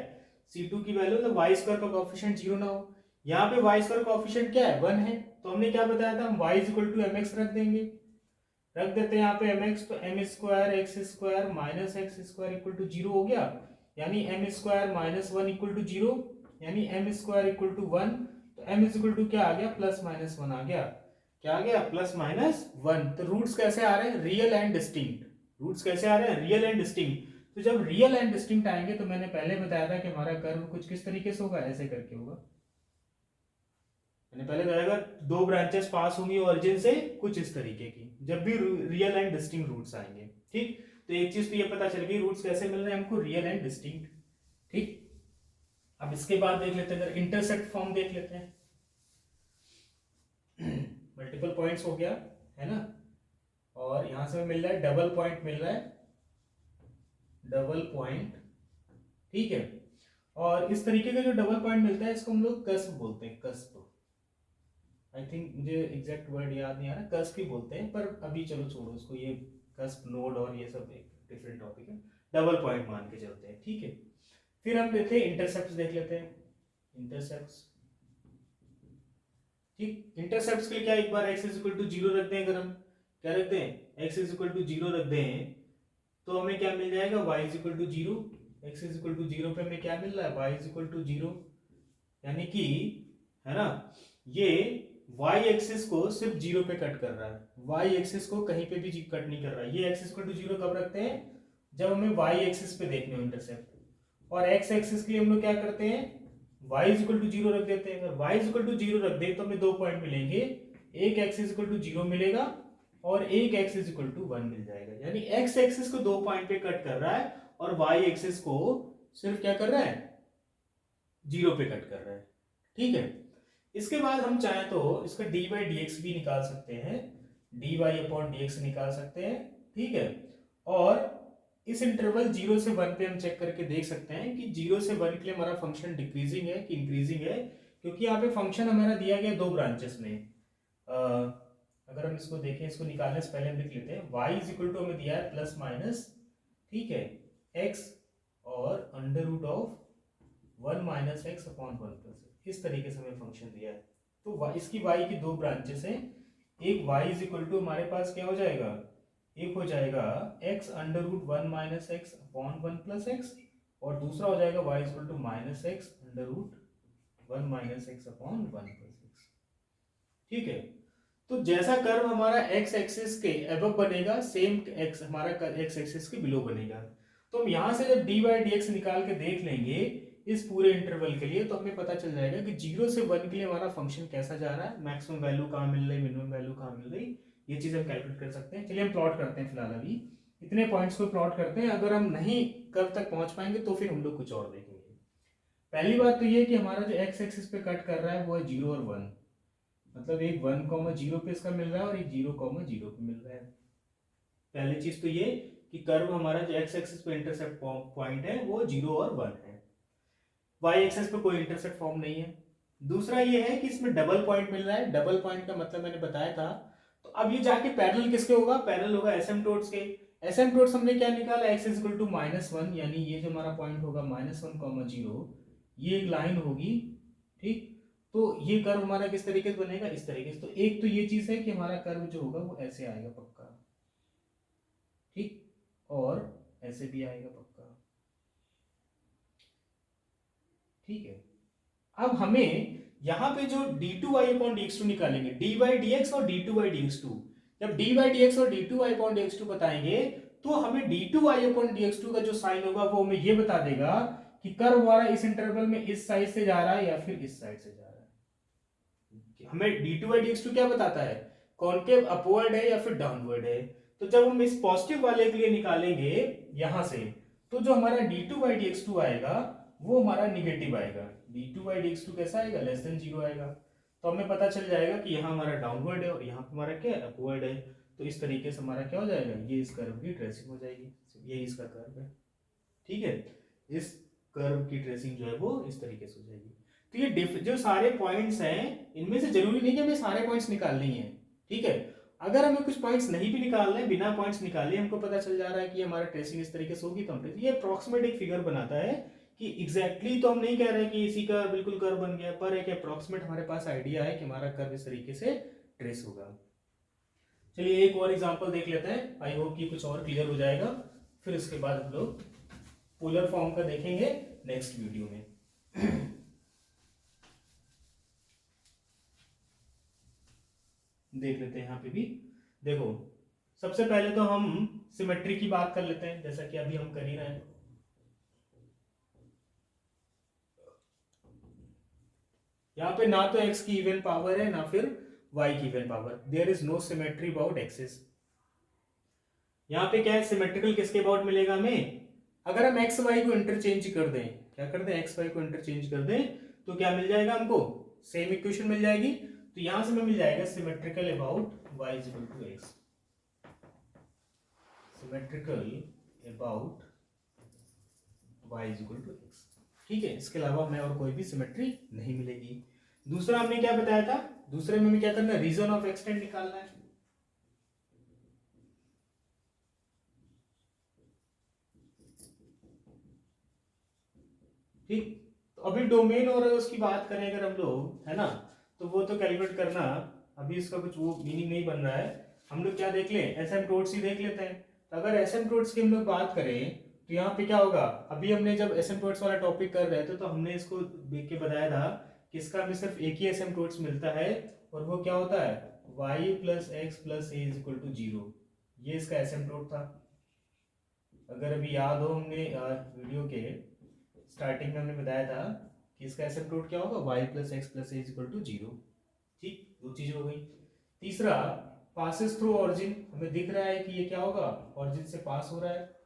c2 की वैल्यू मतलब वाई स्क्वायर का कोफिशिएंट 0 ना हो। यहाँ पे वाई स्क्वायर कोफिशिएंट क्या है, 1 है, तो हमने क्या बताया था, हम y इक्वल टू mx रख देंगे, रख देते हैं यहाँ पे mx, तो m square x square minus x square equal to 0 हो गया, यानी m square minus 1 equal to 0, यानी m स्क्वायर इक्वल टू 1, तो m इक्वल टू क्या आ गया, प्लस माइनस 1 आ गया, क्या आ गया, प्लस माइनस 1। तो रूट्स कैसे आ रहे हैं, रियल एंड डिस्टिंक्ट, रूट्स कैसे आ रहे हैं, रियल एंड डिस्टिंक्ट। तो जब रियल एंड डिस्टिंक्ट आएंगे तो मैंने पहले बताया था कि हमारा कर्व कुछ किस तरीके से होगा, ऐसे करके होगा। मैंने पहले बताया था दो ब्रांचेस पास होंगी ओरिजिन से कुछ इस तरीके की, जब भी रियल एंड डिस्टिंक्ट रूट्स आएंगे। ठीक, तो एक चीज तो ये पता चल गई, रूट्स कैसे मिल रहे हैं हमको, रियल एंड डिस्टिंक्ट। ठीक, अब इसके बाद देख लेते हैं, इंटरसेक्ट फॉर्म देख लेते हैं। मल्टीपल पॉइंट्स हो गया, है ना, और यहां से मिल रहा है डबल पॉइंट, मिल रहा है डबल पॉइंट। ठीक है, और इस तरीके का जो डबल पॉइंट मिलता है इसको हम लोग कस्प बोलते हैं, कस्प। आई थिंक मुझे एग्जैक्ट वर्ड याद नहीं आ रहा, कस्प ही बोलते हैं, पर अभी चलो छोड़ो उसको, ये कस्प नोड और ये सब एक डिफरेंट टॉपिक है, डबल पॉइंट मान के चलते हैं। ठीक है, फिर हम लेते हैं इंटरसेप्ट देख लेते हैं, इंटरसेप्ट। ठीक, इंटरसेप्ट के लिए क्या, एक बार x इज इक्वल टू 0 रख दें, अगर हम क्या रखते हैं, x इज इक्वल टू 0 रख दें तो हमें क्या मिल जाएगा, y is equal to 0, x is equal to 0 पे हमें क्या मिल रहा है, y इज इक्वल टू 0, यानी कि, है ना, ये y एक्सिस को सिर्फ 0 पे कट कर रहा है, y एक्सिस को कहीं पे भी कट नहीं कर रहा है। ये x इक्वल टू 0 कब रखते हैं, जब हमें y एक्सिस पे देखने हो इंटरसेप्ट, और x एक्सिस के लिए हम लोग क्या करते हैं, y इज इक्वल टू 0 रख देते हैं। अगर y इज इक्वल टू 0 रख दे तो हमें दो पॉइंट मिलेंगे, एक x इज इक्वल टू 0 मिलेगा और एक x इज इक्वल टू 1 मिल जाएगा, यानी x एक्सिस को दो पॉइंट पे कट कर रहा है और y एक्सिस को सिर्फ क्या कर रहा है, 0 पे कट कर रहा है। ठीक है, इसके बाद हम चाहें तो इसका dy dx भी निकाल सकते हैं, dy अपॉन dx निकाल सकते हैं। ठीक है, और इस इंटरवल 0 से 1 पे हम चेक करके देख सकते हैं कि 0 से 1 के लिए हमारा फंक्शन डिक्रीजिंग है कि इंक्रीजिंग है, क्योंकि यहाँ पे फंक्शन हमारा दिया गया दो ब्रांचेस में। अगर हम इसको देखें, इसको निकालने से पहले हम लिख लेते हैं, y इज इक्वल टू हमें दिया है प्लस माइनस, ठीक है, x और under root of 1 minus x upon 1 plus, इस तरीके से हमें फंक्शन दिया है। तो इसकी y की दो ब्रांचेस हैं, एक y इज इक्वल टू हमारे पास क्या हो जाएगा, एक हो जाएगा x under root 1 minus x upon 1 plus x, और दूसरा हो जाएगा y equal to minus x under root 1 minus x upon 1 plus x. ठीक है, तो जैसा कर्व हमारा एक्स एक्सिस के अबव बनेगा सेम एक्स हमारा एक्स एक्सिस के बिलो बनेगा। तो हम यहाँ से जब डी बाई डी एक्स निकाल के देख लेंगे इस पूरे इंटरवल के लिए, तो हमें पता चल जाएगा कि 0 से 1 के लिए हमारा फंक्शन कैसा जा रहा है, मैक्सिमम वैल्यू कहाँ मिल रही, मिनिमम वैल्यू कहाँ मिल रही, ये चीज हम कैलकुलेट कर सकते हैं। चलिए हम प्लॉट करते हैं, फिलहाल अभी इतने पॉइंट्स को प्लॉट करते हैं। अगर हम नहीं कर्व तक पहुंच पाएंगे तो फिर हम लोग कुछ और देखेंगे। पहली बात तो ये कि हमारा जो एक्स एक्सिस पे कट कर रहा है वो है 0 और 1, मतलब एक 1,0 पे इसका मिल रहा है और एक 0,0 पे मिल रहा है। पहली चीज तो ये कि कर्व हमारा जो एक्स एक्सिस पे इंटरसेप्ट पॉइंट है वो 0 और 1 है, वाई एक्सिस पे कोई इंटरसेप्ट फॉर्म नहीं है। दूसरा ये है कि इसमें डबल पॉइंट मिल रहा है। डबल पॉइंट का मतलब मैंने बताया था। तो अब ये जाके पैरेलल किसके होगा, पैरेलल होगा एसिम्पटोट्स के। एसिम्पटोट्स हमने क्या निकाला, x इज इक्वल टू -1, यानी ये जो हमारा पॉइंट होगा -1,0, ये एक लाइन होगी। ठीक, तो ये कर्व हमारा किस तरीके से बनेगा, इस तरीके से। तो एक तो ये चीज है कि हमारा कर्व जो होगा वो ऐसे आएगा पक्का, ठीक, और ऐसे भी आएगा पक्का। ठीक है, अब हमें यहाँ पे जो d2y/dx2 निकालेंगे, dy/dx और d2y/dx2, जब dy/dx और d2y/dx2 बताएंगे तो हमें d2y/dx2 का जो साइन होगा वो हमें ये बता देगा कि कर्व हमारा इस इंटरवल में इस साइड से जा रहा है या फिर इस साइड से जा रहा है। हमें d2y/dx2 क्या बताता है, कॉन्केव अपवर्ड है या फिर डाउनवर्ड है। तो जब हम इस पॉजिटिव वाले के लिए निकालेंगे यहां से, तो जो हमारा d2y/dx2 आएगा वो हमारा निगेटिव आएगा। d2y/dx2 कैसा आएगा, लेस देन 0 आएगा। तो हमें पता चल जाएगा कि यहाँ हमारा डाउनवर्ड है और यहाँ पे हमारा क्या है, अपवर्ड है। तो इस तरीके से हमारा क्या हो जाएगा, ये इस कर्व की ट्रेसिंग हो जाएगी। ये इसका कर्व है, ठीक है, इस कर्व की ट्रेसिंग जो है वो इस तरीके से हो जाएगी। तो ये जो सारे पॉइंट्स हैं इनमें से जरूरी नहीं कि हमें सारे पॉइंट्स निकालने ही हैं। ठीक है, अगर हमें कुछ पॉइंट्स नहीं भी निकालने, बिना पॉइंट्स निकाले हमको पता चल जा रहा है कि हमारा ट्रेसिंग इस तरीके से होगी, तो हम ये अप्रॉक्सीमेट एक फिगर बनाता है कि एग्जैक्टली तो हम नहीं कह रहे कि इसी का बिल्कुल कर्व बन गया, पर एक अप्रॉक्सीमेट हमारे पास आइडिया है कि हमारा कर्व इस तरीके से ट्रेस होगा। चलिए एक और एग्जांपल देख लेते हैं, आई होप कि कुछ और क्लियर हो जाएगा। फिर इसके बाद हम लोग पोलर फॉर्म का देखेंगे नेक्स्ट वीडियो में। देख लेते हैं यहाँ पे भी। देखो सबसे पहले तो हम सिमेट्री की बात कर लेते हैं, जैसा कि अभी हम कर ही रहे हैं। यहाँ पे ना तो x की इवन पावर है ना फिर y की even power, there is no symmetry about axis. यहाँ पे क्या है, सिमेट्रिकल किसके अबाउट मिलेगा हमें, अगर हम एक्स वाई को इंटरचेंज कर दें, क्या कर दें, एक्स वाई को इंटरचेंज कर दें, तो क्या मिल जाएगा हमको, सेम इक्वेशन मिल जाएगी। तो यहां से हमें मिल जाएगा symmetrical about y is equal to x, symmetrical about y is equal to x. ठीक है, इसके अलावा हमें और कोई भी सिमेट्री नहीं मिलेगी। दूसरा हमने क्या बताया था, दूसरे में हमें क्या करना है, रीजन ऑफ एक्सटेंट निकालना है। ठीक, तो अभी डोमेन और उसकी बात करें अगर हम लोग, है ना, तो वो तो कैलकुलेट करना, अभी इसका कुछ वो मीनिंग नहीं बन रहा है। हम लोग क्या देख लें, एसिम्पटोट्स ही देख लेते हैं। तो अगर एसिम्पटोट्स की हम लोग बात करें तो यहाँ पे क्या होगा, अभी हमने जब एसिम्पटोट्स वाला टॉपिक कर रहे थे तो हमने इसको देख के बताया था कि इसका हमें सिर्फ एक ही एसिम्पटोट्स मिलता है और वो क्या होता है, y plus x plus a is equal to 0। ये इसका एसिम्पटोट था। अगर अभी याद हो, हमने वीडियो के स्टार्टिंग में हमने बताया था कि इसका एसिम्पटोट क्या होगा, y plus x plus a is equal to 0। ठीक, दो चीजें हो गई। तीसरा पासिस थ्रू ऑरिजिन, हमें दिख रहा है कि ये क्या होगा, ऑरिजिन से पास हो रहा है,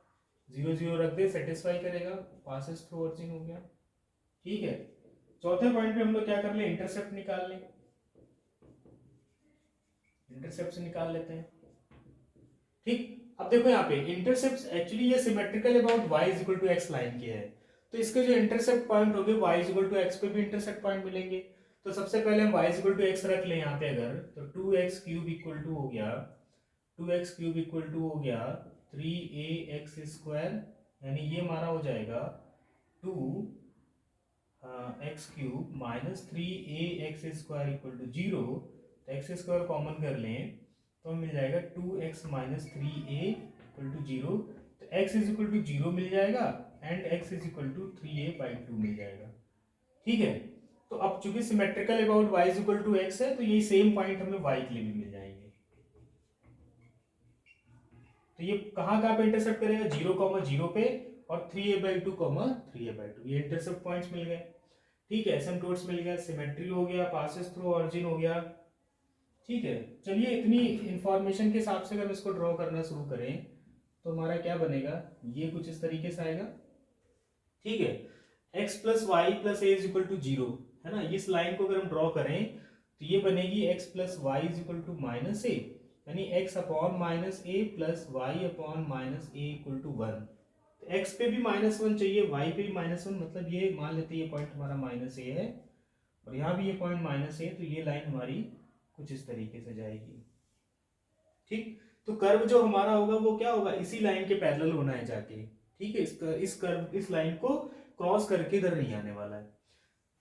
0 0 रख दे, सेटिस्फाई करेगा, पासिस थ्रू ऑरिजिन हो गया। ठीक है, चौथे पॉइंट पे हम लोग क्या कर ले, इंटरसेप्ट निकाल ले, इंटरसेप्ट से निकाल लेते हैं। ठीक, अब देखो यहाँ पे इंटरसेप्ट एक्चुअली ये symmetrical about y is equal to x line के है, तो इसके जो इंटरसेप्ट पॉइंट होंगे y is equal to x पे भी इंटरसेप्ट पॉइंट मिलेंगे। तो सबसे पहले हम y is equal to x रख लें यहाँ पे, अगर तो 2x क्यूब इक्वल टू हो गया, 2x क्यूब इक्वल टू हो गया 3ax स्क्वायर, यानी ये हमारा हो जाएगा 2x cube minus 3ax square equal to 0। तो एक्स स्क्वायर कॉमन कर लें तो मिल जाएगा 2x minus 3a equal to 0। तो x इज इक्वल टू 0 मिल जाएगा and x is equal to 3a by 2 मिल जाएगा। ठीक है, तो अब चूंकि symmetrical about y is equal to x है, तो ये सेम पॉइंट हमें y के लिए भी मिल जाएंगे। तो ये कहाँ पे इंटरसेप्ट करेगा, 0,0 पे और 3a/2, ये इंटरसेप्ट पॉइंट्स मिल गए। ठीक है, एसिम्पटोट्स मिल गया, सिमेट्री हो गया, पासेस थ्रू ऑरिजिन हो गया। ठीक है, चलिए इतनी इंफॉर्मेशन के हिसाब से अगर इसको ड्रॉ करना शुरू करें तो हमारा क्या बनेगा, ये कुछ इस तरीके से आएगा। ठीक है, x plus y plus a is equal to 0 है ना, इस लाइन को अगर हम ड्रॉ करें तो ये बनेगी x plus y is equal to minus a, यानी x upon minus a plus y upon minus a equal to 1। x पे भी -1 चाहिए, y पे भी -1, मतलब ये मान लेते हैं ये पॉइंट हमारा माइनस ए है और यहाँ भी ये पॉइंट माइनस ए, तो ये लाइन हमारी कुछ इस तरीके से जाएगी। ठीक, तो कर्व जो हमारा होगा वो क्या होगा, इसी लाइन के पैरेलल होना है जाके। ठीक है, इस कर्व, इस लाइन को क्रॉस करके इधर नहीं आने वाला है।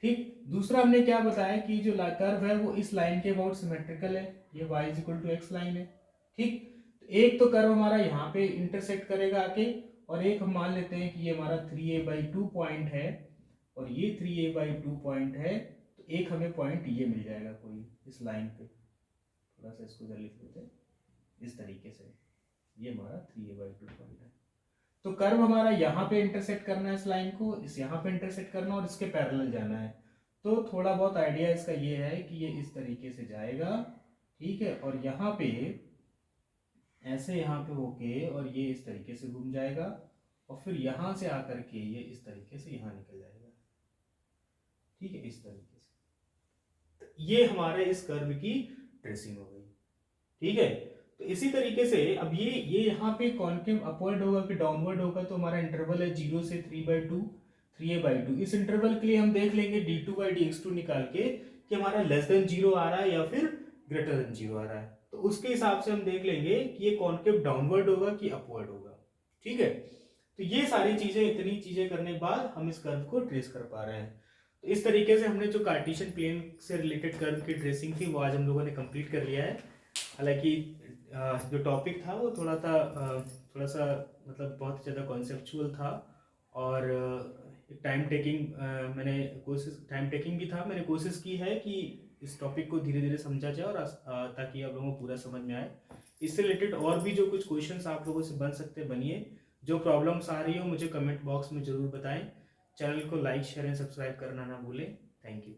ठीक, दूसरा हमने क्या बताया कि जो कर्व है वो इस लाइन के अबाउट सिमेट्रिकल है, ये y is equal to x line है। ठीक, तो एक तो कर्व हमारा यहाँ पे इंटरसेक्ट करेगा आके, और एक हम मान लेते हैं कि ये हमारा 3a/2 पॉइंट है और ये 3a/2 पॉइंट है, तो एक हमें पॉइंट ये मिल जाएगा कोई इस लाइन पे। थोड़ा सा इसको इधर लिख लेते हैं इस तरीके से, ये हमारा 3a/2 पॉइंट है। तो कर्व हमारा यहाँ पे इंटरसेक्ट करना है, इस लाइन को इस यहाँ पे इंटरसेक्ट करना और इसके पैरेलल जाना है। तो थोड़ा बहुत आइडिया इसका ये है कि ये इस तरीके से जाएगा। ठीक है, और यहाँ पे ऐसे यहाँ पे होके और ये इस तरीके से घूम जाएगा और फिर यहाँ से आकर के ये इस तरीके से यहाँ निकल जाएगा। ठीक है, इस तरीके से। तो ये हमारे इस कर्व की ट्रेसिंग हो गई। ठीक है, तो इसी तरीके से अब ये यहाँ पे कॉन्केव अपवर्ड होगा कि डाउनवर्ड होगा, तो हमारा इंटरवल है 0 से 3a/2। इस इंटरवल के लिए हम देख लेंगे d2/dx2 निकाल के कि हमारा लेस देन 0 आ रहा है या फिर ग्रेटर देन 0 आ रहा है। तो उसके हिसाब से हम देख लेंगे कि ये कॉन्केव डाउनवर्ड होगा कि अपवर्ड होगा। ठीक है, तो ये सारी चीजें, इतनी चीजें करने के बाद हम इस कर्व को ट्रेस कर पा रहे हैं। तो इस तरीके से हमने जो कार्टेशियन प्लेन से रिलेटेड कर्व की ट्रेसिंग थी वो आज हम लोगों ने कंप्लीट कर लिया है। हालांकि जो टॉपिक था वो थोड़ा सा मतलब बहुत ज़्यादा कॉन्सेप्चुअल था और टाइम टेकिंग भी था। मैंने कोशिश की है कि इस टॉपिक को धीरे धीरे समझा जाए और ताकि आप लोगों को पूरा समझ में आए। इससे रिलेटेड और भी जो कुछ क्वेश्चंस आप लोगों से बन सकते बनिए। जो प्रॉब्लम्स आ रही हो मुझे कमेंट बॉक्स में ज़रूर बताएं। चैनल को लाइक शेयर एंड सब्सक्राइब करना ना भूलें। Thank you.